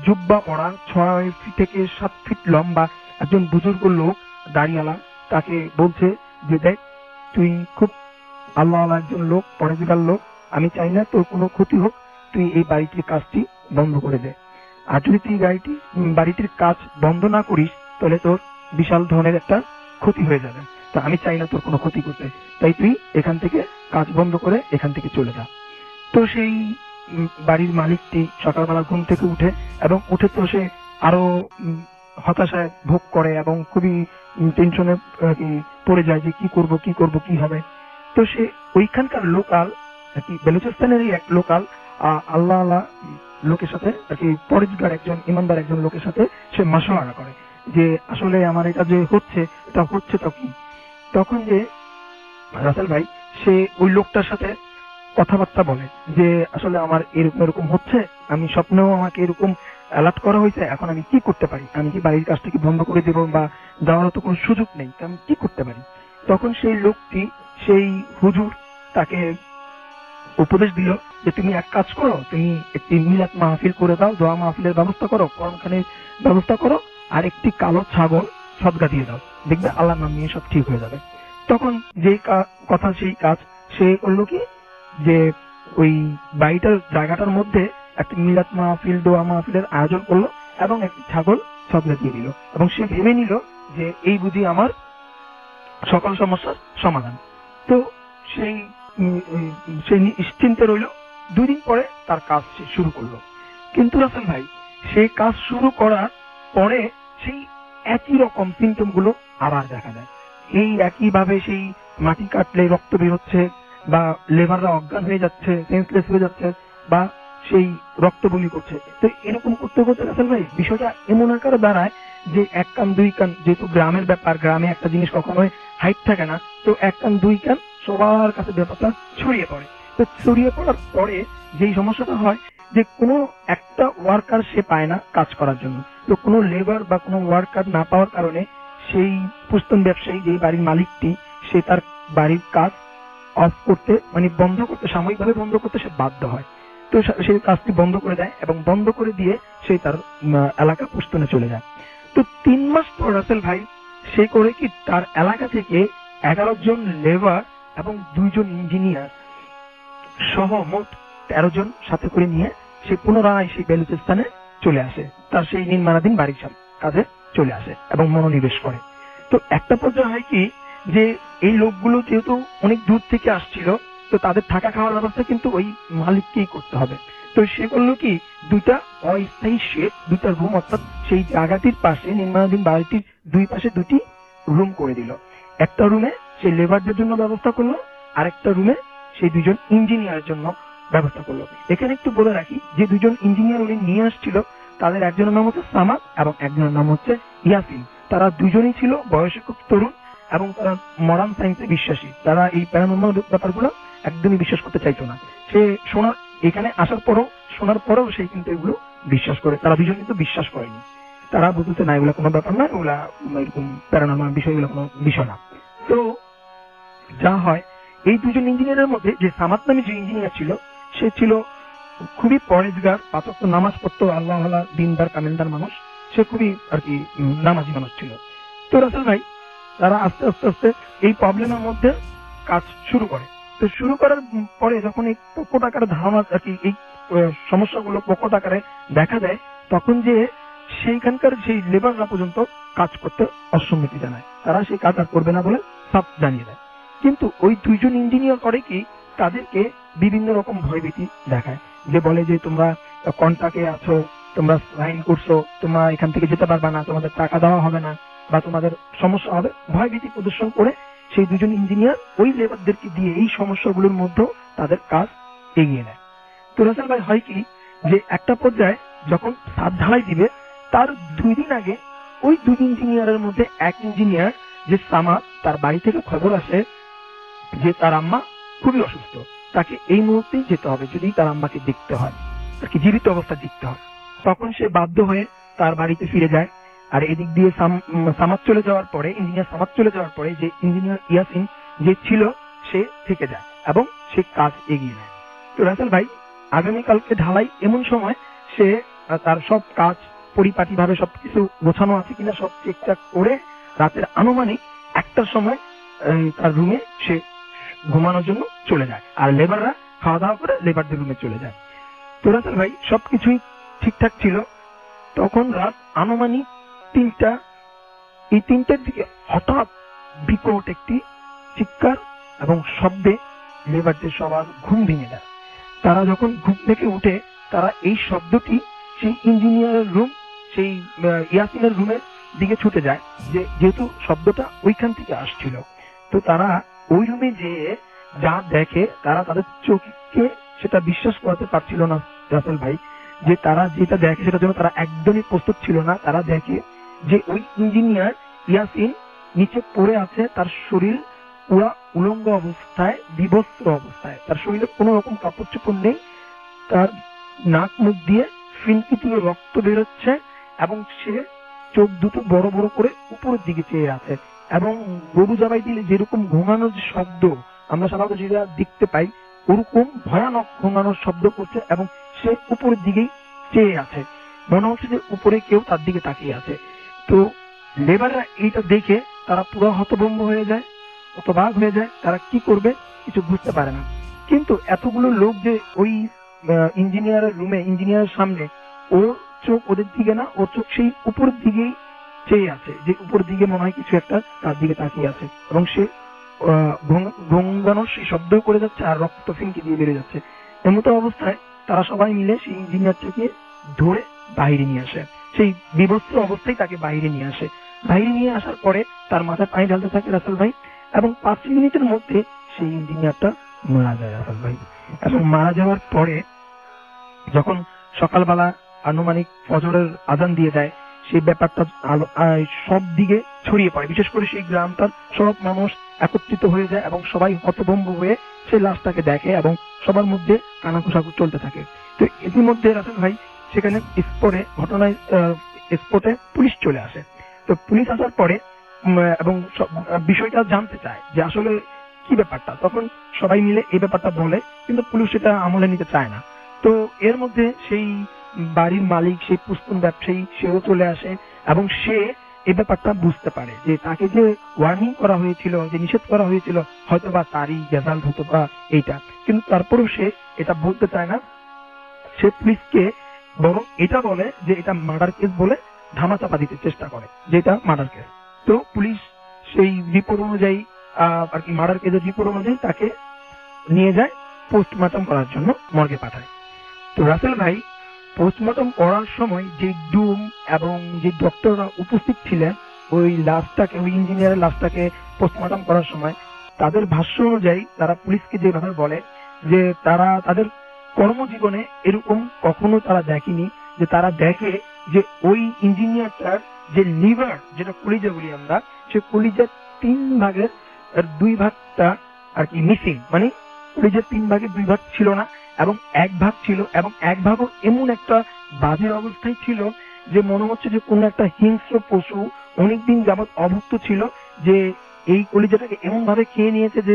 জুব্বা পরা 6 ফিট থেকে 7 ফিট লম্বা একজন বুজুর্গ লোক দাঁড়িয়ালা তাকে বলছে যে দেখ, তুই খুব আল্লাহ একজন লোক, পরেজগার লোক, আমি চাই না তোর কোনো ক্ষতি হোক, তুই এই বাড়িটির কাজটি বন্ধ করে দে। আর যদি তুই বাড়িটির কাজ বন্ধ না করিস তাহলে তোর বিশাল ধরনের একটা ক্ষতি হয়ে যাবে। তা আমি চাই না তোর কোনো ক্ষতি করতে, তাই তুই এখান থেকে কাজ বন্ধ করে এখান থেকে চলে যা। তো সেই বাড়ির মালিকটি সকালবেলা ঘুম থেকে উঠে, এবং উঠে তো সে আরো হতাশায় ভোগ করে এবং খুবই টেনশনে পড়ে যায় যে কি করব কি হবে। তো সে ওইখানকার লোকাল আর কি বেলুচিস্তানের এক লোকাল আল্লাহ লোকের সাথে আর কি পরেজগার একজন ইমানদার একজন লোকের সাথে সে মাশওয়ারা করে যে আসলে আমার এটা যে হচ্ছে তো কি। তখন যে রাসেল ভাই সে ওই লোকটার সাথে কথাবার্তা বলে যে আসলে আমার এরকম এরকম হচ্ছে, আমি স্বপ্নেও আমাকে এরকম অ্যালার্ট করা হয়েছে, এখন আমি কি করতে পারি? আমি কি বাড়ির কাজটা কি বন্ধ করে দেবো, বা যাওয়ার তো কোনো সুযোগ নেই, আমি কি করতে পারি? তখন সেই লোকটি, সেই হুজুর তাকে উপদেশ দিল যে তুমি এক কাজ করো, তুমি একটি মিলাদ মাহফিল করে দাও, দোয়া মাহফিলের ব্যবস্থা করো, কোরআনখানির ব্যবস্থা করো, আর একটি কালো ছাগল সদকা দিয়ে দাও, দেখবে আল্লাহর নাম নিয়ে সব ঠিক হয়ে যাবে। তখন যেই কথা সেই কাজ, সে করলো কি যে ওই বাড়িটার জায়গাটার মধ্যে একটি মিলাদ মাহফিল, দোয়া মাহফিলের আয়োজন করলো এবং একটি ছাগল সদকা দিয়ে দিল, এবং সে ভেবে নিল যে এই বুঝি আমার সকল সমস্যার সমাধান। তো সেই নিশ্চিন্তে রইল। 2 দিন পরে তার কাজ সে শুরু করলো। কিন্তু রাসেল ভাই সেই কাজ শুরু করার পরে সেই একই রকম সিমটম গুলো আবার দেখা দেয়। এই একই ভাবে সেই মাটি কাটলে রক্ত বের হচ্ছে, বা লেবাররা অজ্ঞান হয়ে যাচ্ছে, সেন্সলেস হয়ে যাচ্ছে, বা সেই রক্ত বমি করছে। তো এরকম করতে করতে রাসেল ভাই বিষয়টা এমন আকারে দাঁড়ায় যে 1 কান 2 কান, যেহেতু গ্রামের ব্যাপার, গ্রামে একটা জিনিস কখনোই হাইট থাকে না, তো 1 কান 2 কান সবার কাছে ব্যাপারটা ছড়িয়ে পড়ে। তো ছড়িয়ে পড়ার পরে যেই সমস্যাটা হয় যে কোনো একটা ওয়ার্কার সে পায় না কাজ করার জন্য। তো কোনো লেবার বা কোনো ওয়ার্কার না পাওয়ার কারণে সেই পুস্তন ব্যবসায়ী, যে বাড়ির মালিকটি, সে তার বাড়ির কাজ অফ করতে, মানে বন্ধ করতে, সাময়িকভাবে বন্ধ করতে সে বাধ্য হয়। তো সেই কাজটি বন্ধ করে দেয়, এবং বন্ধ করে দিয়ে সে তার এলাকা পুস্তনে চলে যায়। তো 3 মাস পর রাসেল ভাই সে করে কি, তার এলাকা থেকে 11 জন লেবার এবং 2 জন ইঞ্জিনিয়ার সহ মোট 13 জন সাথে করে নিয়ে সে পুনরায় সেই বেলুচিস্তানে চলে আসে, তার সেই নির্মাণাধীন বাড়ির কাজে চলে আসে এবং মনোনিবেশ করে। তো একটা পর্যায়ে হয় কি যে এই লোকগুলো যেহেতু অনেক দূর থেকে আসছিল, তো তাদের থাকা খাওয়ার ব্যবস্থা কিন্তু ওই মালিককেই করতে হবে। তো সে করলো কি, 2টা অস্থায়ী শেড, 2টা রুম, অর্থাৎ সেই জায়গাটির পাশে, নির্মাণাধীন বাড়িটির 2 পাশে 2টি রুম করে দিল। একটা রুমে সেই লেবারদের জন্য ব্যবস্থা করলো, আরেকটা রুমে সেই 2 জন ইঞ্জিনিয়ারের জন্য ব্যবস্থা করলো। এখানে একটু বলে রাখি যে 2 জন ইঞ্জিনিয়ার উনি নিয়ে আসছিল, তাদের একজনের নাম হচ্ছে সামাদ এবং একজনের নাম হচ্ছে ইয়াসিন। তারা 2 জনই ছিল বয়সে খুব তরুণ, এবং তারা মডার্ন সায়েন্সে বিশ্বাসী। তারা এই প্যারানর্মাল ব্যাপারগুলো একদমই বিশ্বাস করতে চাইতো না। সে এখানে আসার পরও, শোনার পরেও সে কিন্তু এগুলো বিশ্বাস করে। তারা 2জন কিন্তু বিশ্বাস করেনি, তারা বলতে না এগুলো কোনো ব্যাপার না, এগুলা এরকম প্যারানর্মাল বিষয়, এগুলো কোনো বিষয় না। তো যা হয়, এই 2 জন ইঞ্জিনিয়ারের মধ্যে যে সামাদ নামে যে ইঞ্জিনিয়ার ছিল, সে ছিল খুবই পরেজগার, 5 ওয়াক্ত নামাজ পড়তো, আল্লাহ দিনদার কামেলদার মানুষ, সে খুবই আর কি নামাজি মানুষ ছিল। তো রাসেল ভাই তারা আস্তে আস্তে আস্তে এই প্রবলেমের মধ্যে কাজ শুরু করে। তো শুরু করার পরে যখন এই প্রকট আকারে ধারণা আর কি, এই সমস্যাগুলো প্রকট আকারে দেখা দেয়, তখন যে সেইখানকার সেই লেবাররা পর্যন্ত কাজ করতে অসম্মতি জানায়, তারা সেই কাজ আর করবে না বলে সাফ জানিয়ে দেয়। কিন্তু ওই 2 জন ইঞ্জিনিয়ার করে কি, তাদেরকে বিভিন্ন রকম ভয়ভীতি দেখায়, যে বলে যে তোমরা কন্ট্রাক্টে আছো, তোমরা সাইন করছো, তোমরা এখান থেকে যেতে পারবে না, তোমাদের টাকা দেওয়া হবে না, বা তোমাদের সমস্যা হবে, ভয়ভীতি প্রদর্শন করে সেই 2 জন ইঞ্জিনিয়ার ওই লেবারদেরকে দিয়ে এই সমস্যাগুলোর মধ্যে তাদের কাজ এগিয়ে নেয়। তো রাসেল ভাই হয় কি যে একটা পর্যায়ে যখন ছাদ ঢালাই দিবে তার 2 দিন আগে ওই 2 ইঞ্জিনিয়ারের মধ্যে এক ইঞ্জিনিয়ার যে সামাদ, তার বাড়ি থেকে খবর আসে যে তার আম্মা খুবই অসুস্থ, তাকে এই মুহূর্তেই যেতে হবে যদি তার আম্মাকে দেখতে হয়, তাকে জীবিত অবস্থা দেখতে হয়। তখন সে বাধ্য হয়ে তার বাড়িতে ফিরে যায়। আর এদিক দিয়ে সামাদ চলে যাওয়ার পরে, ইঞ্জিনিয়ার সামাদ চলে যাওয়ার পরে যে ইঞ্জিনিয়ার ইয়াসিন যে ছিল সে থেকে যায় এবং সে কাজ এগিয়ে নেয়। তো রাসেল ভাই আগামীকালকে ঢালাই, এমন সময় সে তার সব কাজ পরিপাটি ভাবে সবকিছু গোছানো আছে কিনা সব চেকচাক করে রাতের আনুমানিক 1টার সময় তার রুমে সে ঘুমানোর জন্য চলে যায়। আর লেবাররা খাওয়া দাওয়া করে লেবারদের রুমে চলে যায়। তো রাসেল ভাই সবকিছুই ঠিকঠাক ছিল। তখন রাত আনুমানিক 3টা, এই 3টার দিকে হঠাৎ বিকট একটি চিৎকার এবং শব্দে লেবারদের সবার ঘুম ভেঙে যায়। তারা যখন ঘুম থেকে উঠে তারা এই শব্দটি সেই ইঞ্জিনিয়ারের রুম, সেই ইয়াসিনের রুমের দিকে ছুটে যায়, যেহেতু শব্দটা ওইখান থেকে আসছিল। তো তারা ওই রুমে যেয়ে যা দেখে তারা তাদের চোখকে সেটা বিশ্বাস করতে পারছিল না রাসেল ভাই, যে তারা যেটা দেখে সেটার জন্য তারা একদমই প্রস্তুত ছিল না। তারা দেখে যে ওই ইঞ্জিনিয়ার ইয়াসিন নিচে পড়ে আছে, তার শরীর পুরো উলঙ্গ অবস্থায়, বিবস্ত্র অবস্থায়, তার শরীরে কোনো রকম কাপড় চোপড় নেই, তার নাক মুখ দিয়ে ফিনকি দিয়ে রক্ত বেরোচ্ছে এবং সে চোখ দুটো বড় বড় করে উপরের দিকে চেয়ে আছে এবং গরু জবাই দিলে যেরকম ঘুমানোর যে শব্দ আমরা সাধারণত যেটা দেখতে পাই ওরকম ভয়ানক ঘুমানোর শব্দ করছে এবং সে উপরের দিকেই চেয়ে আছে, মনে হচ্ছে যে উপরে কেউ তার দিকে তাকিয়ে আছে। তো লেবাররা এইটা দেখে তারা পুরো হতভম্ব হয়ে যায়, হতবাক হয়ে যায়, তারা কি করবে কিছু বুঝতে পারে না। কিন্তু এতগুলো লোক যে ওই ইঞ্জিনিয়ারের রুমে, ইঞ্জিনিয়ারের সামনে, ওর চোখ ওদের দিকে না, ওর চোখ সেই উপরের দিকেই চেয়ে আছে, যে উপরের দিকে মনে হয় কিছু একটা তার দিকে তাকিয়ে আছে এবং সে ঘুমানোর সেই শব্দ করে যাচ্ছে আর রক্ত ফিনকি দিয়ে বেরিয়ে যাচ্ছে। এমতো অবস্থায় তারা সবাই মিলে সেই ইঞ্জিনিয়ারটাকে ধরে বাইরে নিয়ে আসে, সেই বিবস্ত্র অবস্থায় তাকে বাইরে নিয়ে আসে। বাইরে নিয়ে আসার পরে তার মাথায় পানি ঢালতে থাকে রাসেল ভাই এবং 5 মিনিটের মধ্যে সেই ইঞ্জিনিয়ারটা মারা যায় রাসেল ভাই। এবং মারা যাওয়ার পরে যখন সকালবেলা আনুমানিক ফজরের আজান দিয়ে দেয়, সেই ব্যাপারটা সব দিকে ছড়িয়ে পড়ে, বিশেষ করে সেই গ্রামটার সব মানুষ একত্রিত হয়ে যায় এবং সবাই হতভম্ব হয়ে সেই লাশটাকে দেখে এবং সবার মধ্যে কানাঘুষাঘুষ চলতে থাকে। তো ইতিমধ্যে রাসেল ভাই সেখানে স্পটে পুলিশ চলে আসে। তো পুলিশ আসার পরে এবং বিষয়টা জানতে চায় যে আসলে কি ব্যাপারটা, তখন সবাই মিলে এই ব্যাপারটা বলে, কিন্তু পুলিশ সেটা আমলে নিতে চায় না। তো এর মধ্যে সেই বাড়ির মালিক, সেই পুস্তুন ব্যবসায়ী, সেও চলে আসে এবং সে এই ব্যাপারটা বুঝতে পারে যে তাকে যে ওয়ার্নিং করা হয়েছিল, যে নিষেধ করা হয়েছিল, হয়তো বা তারই রেজাল্ট হতো বা এইটা, কিন্তু তারপরেও সে এটা বলতে চায় না। সে পুলিশকে বরং এটা বলে যে এটা মার্ডার কেস বলে ধামাচাপা দিতে চেষ্টা করে যে এটা মার্ডার কেস। তো পুলিশ সেই রিপোর্ট অনুযায়ী আর কি মার্ডার কেসের রিপোর্ট অনুযায়ী তাকে নিয়ে যায় পোস্টমর্টম করার জন্য, মর্গে পাঠায়। তো রাসেল ভাই পোস্টমর্টম করার সময় যে ডুম এবং যে ডক্টররা উপস্থিত ছিলেন ওই লাশটাকে, ওই ইঞ্জিনিয়ারের লাশটাকে পোস্টমর্টম করার সময়, তাদের ভাষ্য অনুযায়ী তারা পুলিশকে যেভাবে বলে যে তারা তাদের কর্মজীবনে এরকম কখনো তারা দেখেনি, যে তারা দেখে যে ওই ইঞ্জিনিয়ারটার যে লিভার, যেটা কলিজা বলি আমরা, সে কলিজার 3 ভাগের 2 ভাগটা আর কি মিসিং, মানে কলিজার 3 ভাগের 2 ভাগ ছিল না এবং 1 ভাগ ছিল, এবং 1 ভাগও এমন একটা বাজে অবস্থায় ছিল যে মনে হচ্ছে যে কোন একটা হিংস্র পশু অনেকদিন যাবৎ অভুক্ত ছিল, যে এই কলিজাটাকে এমন ভাবে খেয়ে নিয়েছে যে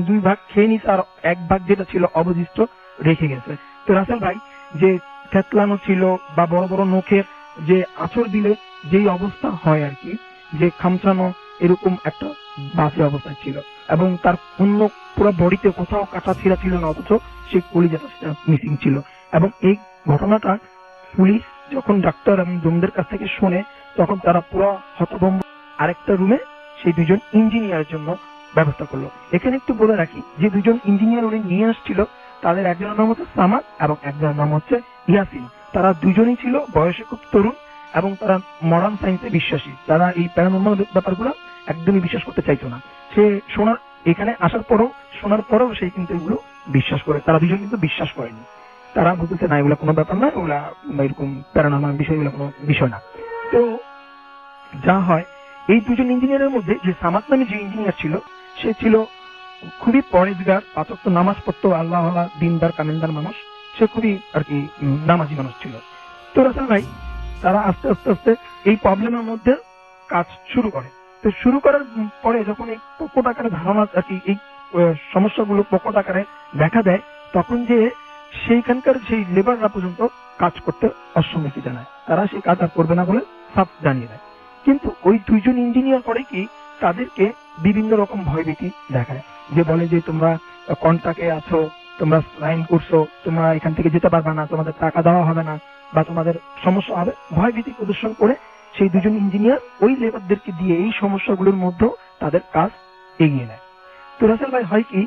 2 ভাগ খেয়ে নিয়েছে আর 1 ভাগ যেটা ছিল অবশিষ্ট রেখে গেছে। তো রাসেল ভাই যে থেতলানো ছিল বা বড় বড় নখের যে আঁচড় দিলে যেই অবস্থা হয় আর কি, যে খামচানো, এরকম একটা বাজে অবস্থায় ছিল এবং তার অন্য পুরো বডিতে কোথাও কাটা ছিঁড়া ছিল না, অথচ সেই কলিজাটা মিসিং ছিল। এবং এই ঘটনাটা পুলিশ যখন ডাক্তার এবং জমদের কাছ থেকে শুনে তখন তারা পুরো হতভম্ব। আরেকটা রুমে সেই 2 জন ইঞ্জিনিয়ারের জন্য ব্যবস্থা করলো। এখানে একটু বলে রাখি যে 2 জন ইঞ্জিনিয়ার উনি নিয়ে আসছিল, তাদের একজনের নাম হচ্ছে সামাদ এবং একজনের নাম হচ্ছে ইয়াসিন। তারা 2 জনই ছিল বয়সে খুব তরুণ এবং তারা মডার্ন সায়েন্সে বিশ্বাসী। তারা এই প্যারানর্মাল ব্যাপারগুলো একদমই বিশ্বাস করতে চাইতো না। সে এখানে আসার পরও, শোনার পরেও সে কিন্তু এগুলো বিশ্বাস করে, তারা দুজন কিন্তু বিশ্বাস করেনি। তারা বলতেছে না এগুলো কোনো ব্যাপার না, ওগুলা এরকম প্যারানর্মাল বিষয়, এগুলো কোনো বিষয় না। তো যা হয়, এই দুজন ইঞ্জিনিয়ারের মধ্যে যে সামাদ নামে যে ইঞ্জিনিয়ার ছিল, সে ছিল খুবই পরেজগার, 5 ওয়াক্ত নামাজ পড়তো, আল্লাহ দিনদার কামেন্দার মানুষ, সে খুবই আর কি নামাজি মানুষ ছিল। তো রাসেল ভাই তারা আস্তে আস্তে আস্তে এই প্রবলেমের মধ্যে কাজ শুরু করে। তো শুরু করার পরে যখন এই প্রকট আকারে ধারণা আর কি এই সমস্যাগুলো প্রকট আকারে দেখা দেয়, তখন যে সেইখানকার সেই লেবাররা পর্যন্ত কাজ করতে অসম্মতি জানায়, তারা সেই কাজ আর করবে না বলে সাফ জানিয়ে দেয়। কিন্তু ওই দুইজন ইঞ্জিনিয়ার করে কি, তাদেরকে বিভিন্ন রকম ভয়ভীতি দেখায়, যে বলে যে তোমরা কন্ট্রাক্টে আছো, তোমরা সাইন করছো, তোমরা এখান থেকে যেতে পারবে না, তোমাদের টাকা দেওয়া হবে না, বা তোমাদের সমস্যা হবে, ভয়ভীতি প্রদর্শন করে সেই দুজন ইঞ্জিনিয়ার ওই লেবারদেরকে দিয়ে এই সমস্যাগুলোর মধ্যে তাদের কাজ এগিয়ে নেয়। তো রাসেল ভাই হয় কি,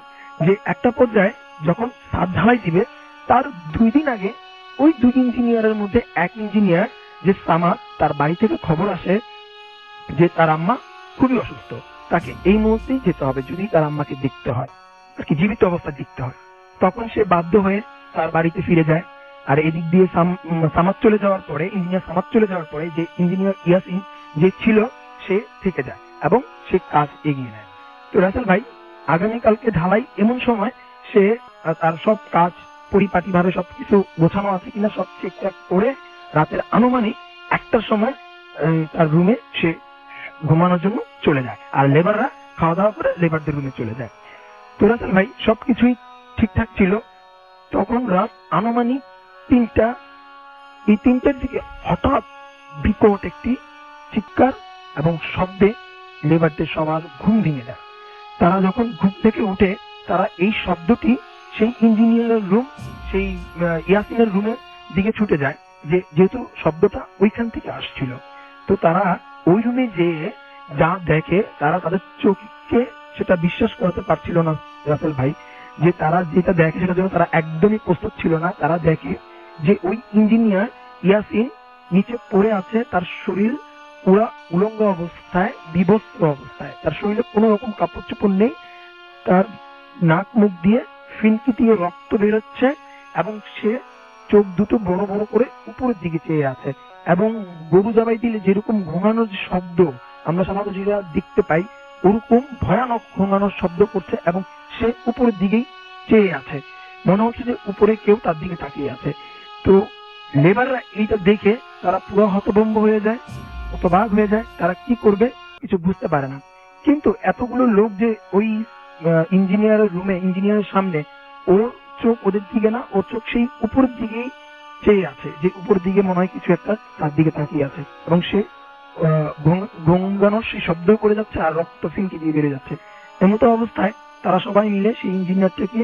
যে একটা পর্যায়ে যখন ছাদ ঢালাই দিবে, তার 2 দিন আগে ওই 2 ইঞ্জিনিয়ারের মধ্যে এক ইঞ্জিনিয়ার যে সামাদ, তার বাড়ি থেকে খবর আসে যে তার আম্মা খুবই অসুস্থ, তাকে এই মুহূর্তেই যেতে হবে যদি তার আম্মাকে দেখতে হয়, আর কি জীবিত অবস্থা দেখতে হয়। তখন সে বাধ্য হয়ে তার বাড়িতে ফিরে যায়। আর এদিক দিয়ে সামাদ চলে যাওয়ার পরে, ইঞ্জিনিয়ার সামাদ চলে যাওয়ার পরে যে ইঞ্জিনিয়ার ইয়াসিন যে ছিল, সে থেকে যায় এবং সে কাজ এগিয়ে নেয়। তো রাসেল ভাই আগামীকালকে ঢালাই, এমন সময় সে তার সব কাজ পরিপাটি ভাবে সবকিছু গোছানো আছে কিনা সব ঠিকঠাক করে রাতের আনুমানিক 1টার সময় তার রুমে সে ঘুমানোর জন্য চলে যায়, আর লেবাররা খাওয়া দাওয়া করে লেবারদের রুমে চলে যায়। তো রাসেল ভাই সবকিছুই ঠিকঠাক ছিল। তখন রাত আনুমানিক 3টা, এই 3টার দিকে হঠাৎ বিকট একটি চিৎকার এবং শব্দে লেবারদের সবার ঘুম ভেঙে যায়। তারা যখন ঘুম থেকে উঠে, তারা এই শব্দটি সেই ইঞ্জিনিয়ারের রুম, সেই ইয়াসিনের রুমের দিকে ছুটে যায়, যেহেতু শব্দটা ওইখান থেকে আসছিল। তো তারা ওই রুমে যেয়ে যা দেখে, তারা তাদের চোখকে সেটা বিশ্বাস করতে পারছিল না রাসেল ভাই, যে তারা যেটা দেখে সেটার জন্য তারা একদমই প্রস্তুত ছিল না। তারা দেখে যে ওই ইঞ্জিনিয়ার ইয়াসিন নিচে পড়ে আছে, তার শরীর পুরা উলঙ্গ অবস্থায়, বিবস্ত্র অবস্থায়, তার শরীরে কোনো রকম কাপড় চোপড় নেই, তার নাক মুখ দিয়ে ফিনকি দিয়ে রক্ত বেরোচ্ছে, এবং সে চোখ দুটো বড় বড় করে উপরের দিকে চেয়ে আছে, এবং গরু জবাই দিলে যেরকম ঘুমানোর যে শব্দ আমরা সাধারণত যেটা দেখতে পাই, ওরকম ভয়ানক ঘুমানোর শব্দ করছে, এবং সে উপরের দিকেই চেয়ে আছে, মনে হচ্ছে যে উপরে কেউ তার দিকে তাকিয়ে আছে। তো লেবাররা এইটা দেখে তারা পুরো হতভম্ব হয়ে যায়, হতবাক হয়ে যায়, তারা কি করবে কিছু বুঝতে পারে না। কিন্তু এতগুলো লোক যে ওই ইঞ্জিনিয়ারের রুমে, ইঞ্জিনিয়ারের সামনে, ওর চোখ ওদের দিকে না, ওর চোখ সেই উপরের দিকেই চেয়ে আছে, যে উপরের দিকে মনে হয় কিছু একটা তার দিকে তাকিয়ে আছে, এবং সে গঙ্গানোর সেই শব্দ করে যাচ্ছে, আর রক্ত ফিনকি দিয়ে বেড়ে যাচ্ছে। এমতো অবস্থায় তারা সবাই মিলে সেই ইঞ্জিনিয়ারটাকে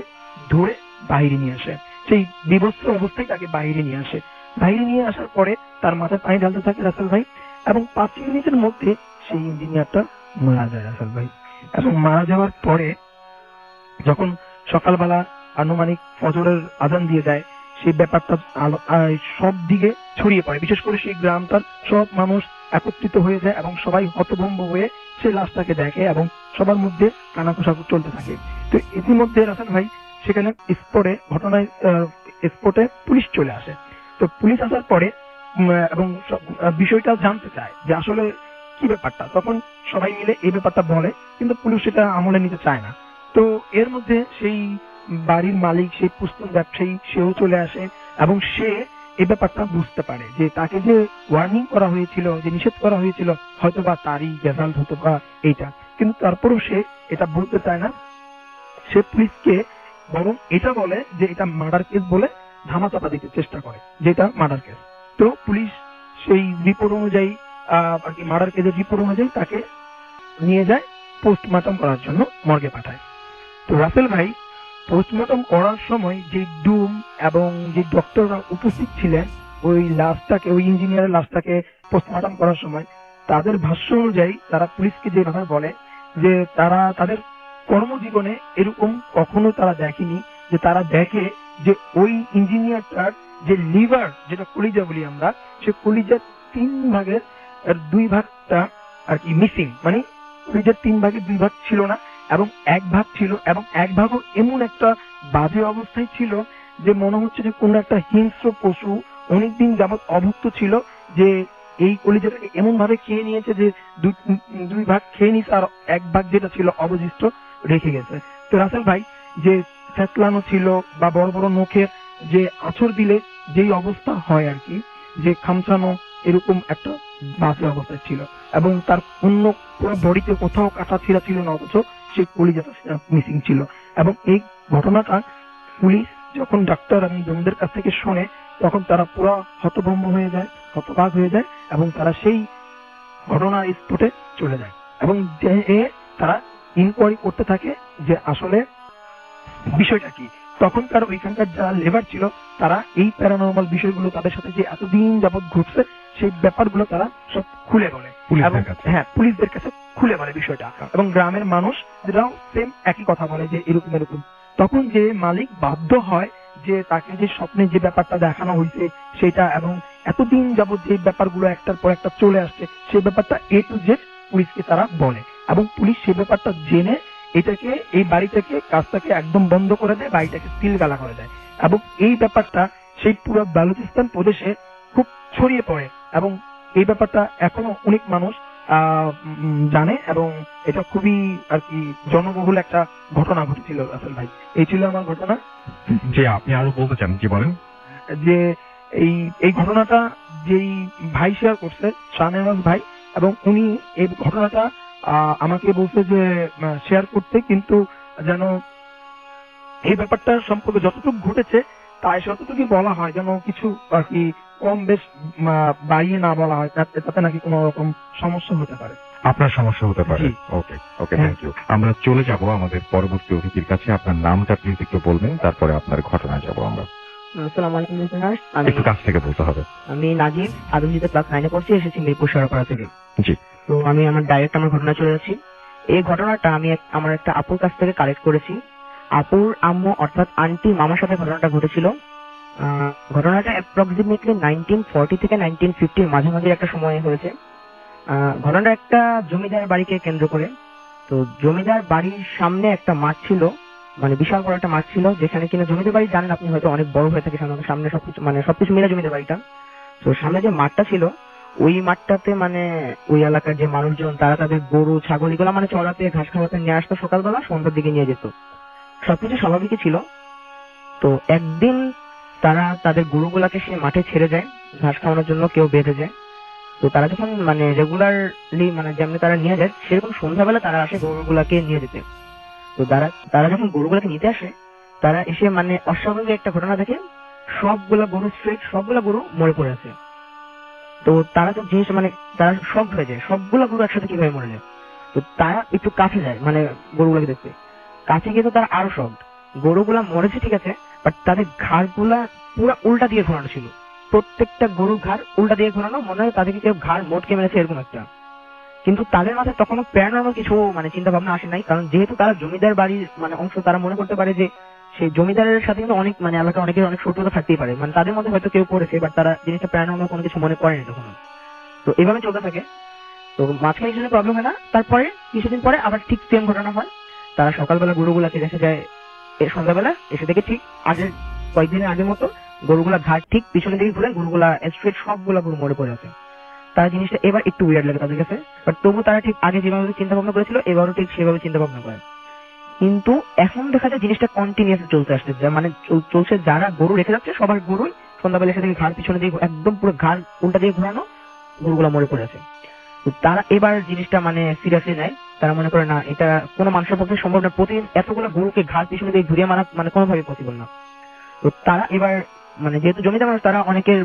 ধরে বাইরে নিয়ে আসে, সেই বিবস্ত্র অবস্থায় তাকে বাইরে নিয়ে আসে। বাইরে নিয়ে আসার পরে তার মাথায় পানি ঢালতে থাকে রাসেল ভাই, এবং 5 মিনিটের মধ্যে সেই ইঞ্জিনিয়ারটা মারা যায় রাসেল ভাই। এবং মারা যাওয়ার পরে যখন সকালবেলা আনুমানিক ফজরের আজান দিয়ে দেয়, সেই ব্যাপারটা সব দিকে ছড়িয়ে পড়ে, বিশেষ করে সেই গ্রামটার সব মানুষ একত্রিত হয়ে যায়, এবং সবাই হতভম্ব হয়ে সেই লাশটাকে দেখে, এবং সবার মধ্যে কানাঘুষা চলতে থাকে। তো ইতিমধ্যে রাসেল ভাই সেখানে স্পটে পুলিশ চলে আসে। তো পুলিশ আসার পরে এবং বিষয়টা জানতে চায় যে আসলে কি ব্যাপারটা, তখন সবাই মিলে এই ব্যাপারটা বলে, কিন্তু পুলিশ সেটা আমলে নিতে চায় না। তো এর মধ্যে সেই বাড়ির মালিক, সেই পুস্তক ব্যবসায়ী, সেও চলে আসে, এবং সে এই ব্যাপারটা বুঝতে পারে যে তাকে যে ওয়ার্নিং করা হয়েছিল, যে নিষেধ করা হয়েছিল, হয়তো বা তারই রেজাল্ট হতো বা এইটা, কিন্তু তারপরেও সে এটা বলতে চায় না। সে পুলিশকে বরং এটা বলে যে এটা মার্ডার কেস বলে ধামাচাপা দিতে চেষ্টা করে, যেটা মার্ডার কেস। তো পুলিশ সেই রিপোর্ট অনুযায়ী আর কি, মার্ডার কেসের রিপোর্ট অনুযায়ী তাকে নিয়ে যায় পোস্টমর্টম করার জন্য, মর্গে পাঠায়। তো রাসেল ভাই পোস্টমর্টম করার সময় যে ডুম এবং যে ডক্টররা উপস্থিত ছিলেন ওই লাশটাকে, ওই ইঞ্জিনিয়ারের লাশটাকে পোস্টমর্টম করার সময়, তাদের ভাষ্য অনুযায়ী তারা পুলিশকে যে কথা বলে যে তারা তাদের কর্মজীবনে এরকম কখনো তারা দেখেনি, যে তারা দেখে যে ওই ইঞ্জিনিয়ারটার যে লিভার, যেটা কলিজা বলি আমরা, সে কলিজার 3 ভাগের 2 ভাগটা আর কি মিসিং, মানে কলিজার 3 ভাগের 2 ভাগ ছিল না, এবং 1 ভাগ ছিল, এবং 1 ভাগও এমন একটা বাজে অবস্থায় ছিল, যে মনে হচ্ছে যে কোন একটা হিংস্র পশু অনেকদিন যাবৎ অভুক্ত ছিল, যে এই কলিজাটাকে এমন ভাবে খেয়ে নিয়েছে যে দুই ভাগ খেয়ে নিয়েছে আর এক ভাগ যেটা ছিল অবশিষ্ট রেখে গেছে। তো রাসেল ভাই, যে চেতলানো ছিল বা বড় বড় নখের যে আছর দিলে যেই অবস্থা হয় আর কি, যে খামচানো, এরকম একটা বাজে অবস্থায় ছিল, এবং তার অন্য পুরো বডিতে কোথাও কাটা ছিঁড়া ছিল না, অথচ সে কলিজাটা মিসিং ছিল। এবং এই ঘটনাটা পুলিশ যখন ডাক্তার এবং জমিদের কাছ থেকে শোনে, তখন তারা পুরো হতভম্ব হয়ে যায়, হতবাক হয়ে যায়, এবং তারা সেই ঘটনার স্পটে চলে যায় এবং তারা ইনকোয়ারি করতে থাকে যে আসলে বিষয়টা কি। তখনকার ওইখানকার যারা লেবার ছিল, তারা এই প্যারানরমাল বিষয়গুলো তাদের সাথে যে এতদিন যাবৎ ঘটছে সেই ব্যাপারগুলো তারা সব খুলে বলে, এবং হ্যাঁ, পুলিশদের কাছে খুলে বলে বিষয়টা, এবং গ্রামের মানুষরাও সেম একই কথা বলে যে এরকম এরকম। তখন যে মালিক বাধ্য হয় যে তাকে যে স্বপ্নে যে ব্যাপারটা দেখানো হয়েছে সেটা, এবং এতদিন যাবৎ যে ব্যাপারগুলো একটার পর একটা চলে আসছে, সেই ব্যাপারটা A to Z পুলিশকে তারা বলে, এবং পুলিশ সেই ব্যাপারটা জেনে এটাকে, এই বাড়িটাকে, কাজটাকে একদম বন্ধ করে দেয়, বাড়িটাকে সিলগালা করে দেয়। এবং এই ব্যাপারটা সেই পুরো বালুচিস্তান প্রদেশে খুব ছড়িয়ে পড়ে, এবং এই ব্যাপারটা এখনো অনেক মানুষ জানে, এবং এটা খুবই আর কি জনবহুল একটা ঘটনা ঘটেছিল রাসেল ভাই। এই ছিল আমার ঘটনা। যে আপনি আরো বলতে চান, কি বলেন? যে এই ঘটনাটা যেই ভাই শেয়ার করছে, শাহনেওয়াজ ভাই, এবং উনি এই ঘটনাটা আমাকে বলছে যে শেয়ার করতে, কিন্তু যেন এই ব্যাপারটা সম্পর্কে যতটুকু ঘটেছে তাই যতটুকু বলা হয়, যেন কিছু আর কি কম বেশ বাড়িয়ে না বলা হয়, তাতে নাকি কোনো রকম সমস্যা হতে পারে। আপনার সমস্যা হতে পারে। জি। ওকে ওকে, থ্যাংক ইউ। আমরা চলে যাব আমাদের পরবর্তী অতিথির কাছে। আপনার নামটা প্লিজ একটু বলবেন, তারপরে আপনার ঘটনায় যাব আমরা। আসসালামু আলাইকুম লিসেনার্স, একটু কাছ থেকে বলতে হবে। আমি নাজিব, আদমজিতে ক্লাস 9 পড়ছি, এসেছি মিরপুর সরপাড়া থেকে। জি। তো আমি আমার ডাইরেক্ট আমার ঘটনা চলে যাচ্ছি। এই ঘটনাটা আমি আমার একটা আপুর কাছ থেকে কালেক্ট করেছি। আপুর আম্মু অর্থাৎ আন্টি মামার সাথে ঘটনাটা ঘটেছিল। ঘটনাটা অ্যাপ্রক্সিমেটলি 1940 থেকে 1950 এর মাঝামাঝি একটা সময়ে হয়েছে। ঘটনাটা একটা জমিদার বাড়িকে কেন্দ্র করে। তো জমিদার বাড়ির সামনে একটা মাঠ ছিল, মানে বিশাল বড় একটা মাঠ ছিল, যেখানে কিনা জমিদার বাড়ি জানেন আপনি হয়তো অনেক বড় হয়ে থাকে, সামনে সবকিছু মানে সবকিছু মিলে জমিদার বাড়িটা। তো সামনে যে মাঠটা ছিল, ওই মাঠটাতে মানে ওই এলাকার যে মানুষজন তারা তাদের গরু ছাগল এগুলো মানে চড়াতে ঘাস খাওয়াতে নিয়ে আসতো, সকালবেলা সন্ধ্যার দিকে নিয়ে যেত, সবকিছু স্বাভাবিকই ছিল। তো একদিন তারা তাদের গরুগুলাকে সেই মাঠে ছেড়ে যায় ঘাস খাওয়ানোর জন্য, কেউ বেঁধে যায়। তো তারা যখন মানে রেগুলারলি মানে যেমনি তারা নিয়ে যায়, সেরকম সন্ধ্যাবেলা তারা আসে গরুগুলাকে নিয়ে যেতে। তো তারা যখন গরুগুলাকে নিতে আসে, তারা এসে মানে অস্বাভাবিক একটা ঘটনা দেখে, সবগুলা গরু স্ট্রেট সবগুলা গরু মরে পড়ে আছে। তো তারা তো জিনিস মানে তারা সব হয়ে যায়, সবগুলা গরু একসাথে কিভাবে মরে যায়। তো তারা একটু কাছে যায় মানে গরুগুলাকে দেখতে, কাছে গিয়ে তো তারা আরো সব গরুগুলা মরেছে ঠিক আছে, বাট তাদের ঘাড়গুলা পুরো উল্টা দিয়ে ঘোরানো ছিল, প্রত্যেকটা গরুর ঘাড় উল্টা দিয়ে ঘোরানো, মনে হয় তাদেরকে কেউ ঘাড় মোটকে মেরেছে এরকম একটা। কিন্তু তাদের মাথায় তখনও প্যারানর্মাল কিছু মানে চিন্তা ভাবনা আসে নাই, কারণ যেহেতু তারা জমিদার বাড়ির মানে অংশ, তারা মনে করতে পারে যে সেই জমিদারের সাথে কিন্তু অনেক মানে এলাকা অনেকের অনেক শত্রুতা থাকতেই পারে, মানে তাদের মধ্যে হয়তো কেউ করেছে, বাট তারা জিনিসটা প্যারানর্মাল কোনো কিছু মনে করেনি তখন। তো এভাবে চলতে থাকে। তো মাঝখানে কিছু প্রবলেম হয় না, তারপরে কিছুদিন পরে আবার ঠিক সেম ঘটনা হয়। তারা সকালবেলা গরুগুলাকে দেখে যায়, সন্ধ্যাবেলা এসে দেখে ঠিক আগের কয়েকদিনের আগের মতো গরুগুলা ঘাট ঠিক পিছনের দিকে ঘুরে গরুগুলা স্ট্রেট সবগুলা গরু মরে পড়ে আছে। তারা জিনিসটা এবার একটু উইয়ার্ড লাগে তাদের কাছে, বাট তবু তারা ঠিক আগে যেভাবে চিন্তা ভাবনা করেছিল এবারও ঠিক সেভাবে চিন্তা ভাবনা করে। কিন্তু এখন দেখা যায় জিনিসটা কন্টিনিউয়াস চলতে আসছে, মানে চলছে, যারা গরু রেখে যাচ্ছে সবার গরুই সন্ধ্যাবেলা এসে দেখে ঘাড় পিছনে দিয়ে একদম পুরো ঘাড় উল্টা দিয়ে ঘোরানো, গরুগুলা মরে পড়ে আছে। তো তারা এবার জিনিসটা মানে সিরিয়াসলি নেয়, তারা মনে করে না এটা কোনো মানুষের পক্ষে সম্ভব না, প্রতিদিন এতগুলো গরুকে ঘাড় পিছনে দিয়ে ঘুরিয়ে মারা মানে কোনোভাবে পসিবল না। তো তারা এবার মানে যেহেতু জমিদার মানুষ, তারা অনেকের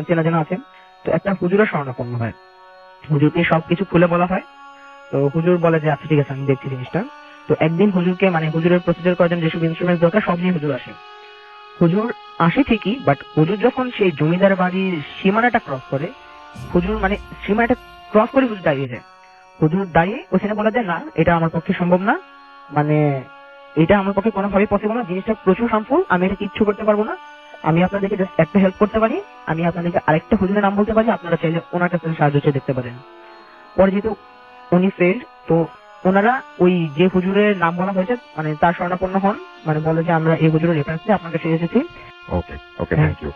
চেনা জানা আছে, তো একটা হুজুরের শরণাপন্ন হয়, হুজুরকে সবকিছু খুলে বলা হয়। তো হুজুর বলে যে আচ্ছা ঠিক আছে আমি দেখছি জিনিসটা। তো একদিন হুজুরকে মানে হুজুরের প্রসিজার করার জন্য যেসব ইনস্ট্রুমেন্ট দরকার সব নিয়ে হুজুর আসে। হুজুর আসে ঠিকই, বাট হুজুর যখন সেই জমিদার বাড়ির সীমানাটা ক্রস করে, হুজুর মানে সীমানাটা ক্রস করে হুজুর দাঁড়িয়ে যায়। হুজুর দাঁড়িয়ে ওখানে বলে যে না এটা আমার পক্ষে সম্ভব না, মানে এটা আমার পক্ষে কোনোভাবেই পসিবল না, জিনিসটা প্রচুর হার্মফুল, আমি এটা কিচ্ছু করতে পারবো না। আমি আপনাদেরকে জাস্ট একটা হেল্প করতে পারি, আমি আপনাদেরকে আরেকটা হুজুরের নাম বলতে পারি, আপনারা চাইলে ওনার কাছে সাহায্য চেয়ে দেখতে পারেন। পরে যেহেতু উনি ফেল, তো ওনারা ওই যে হুজুরের নাম বলা হয়েছে মানে তার শরণাপন্ন হন, মানে বলে যে আমরা এই হুজুরের রেফারেন্স দিয়ে আপনার কাছে এসেছি। ওকে, থ্যাংক ইউ।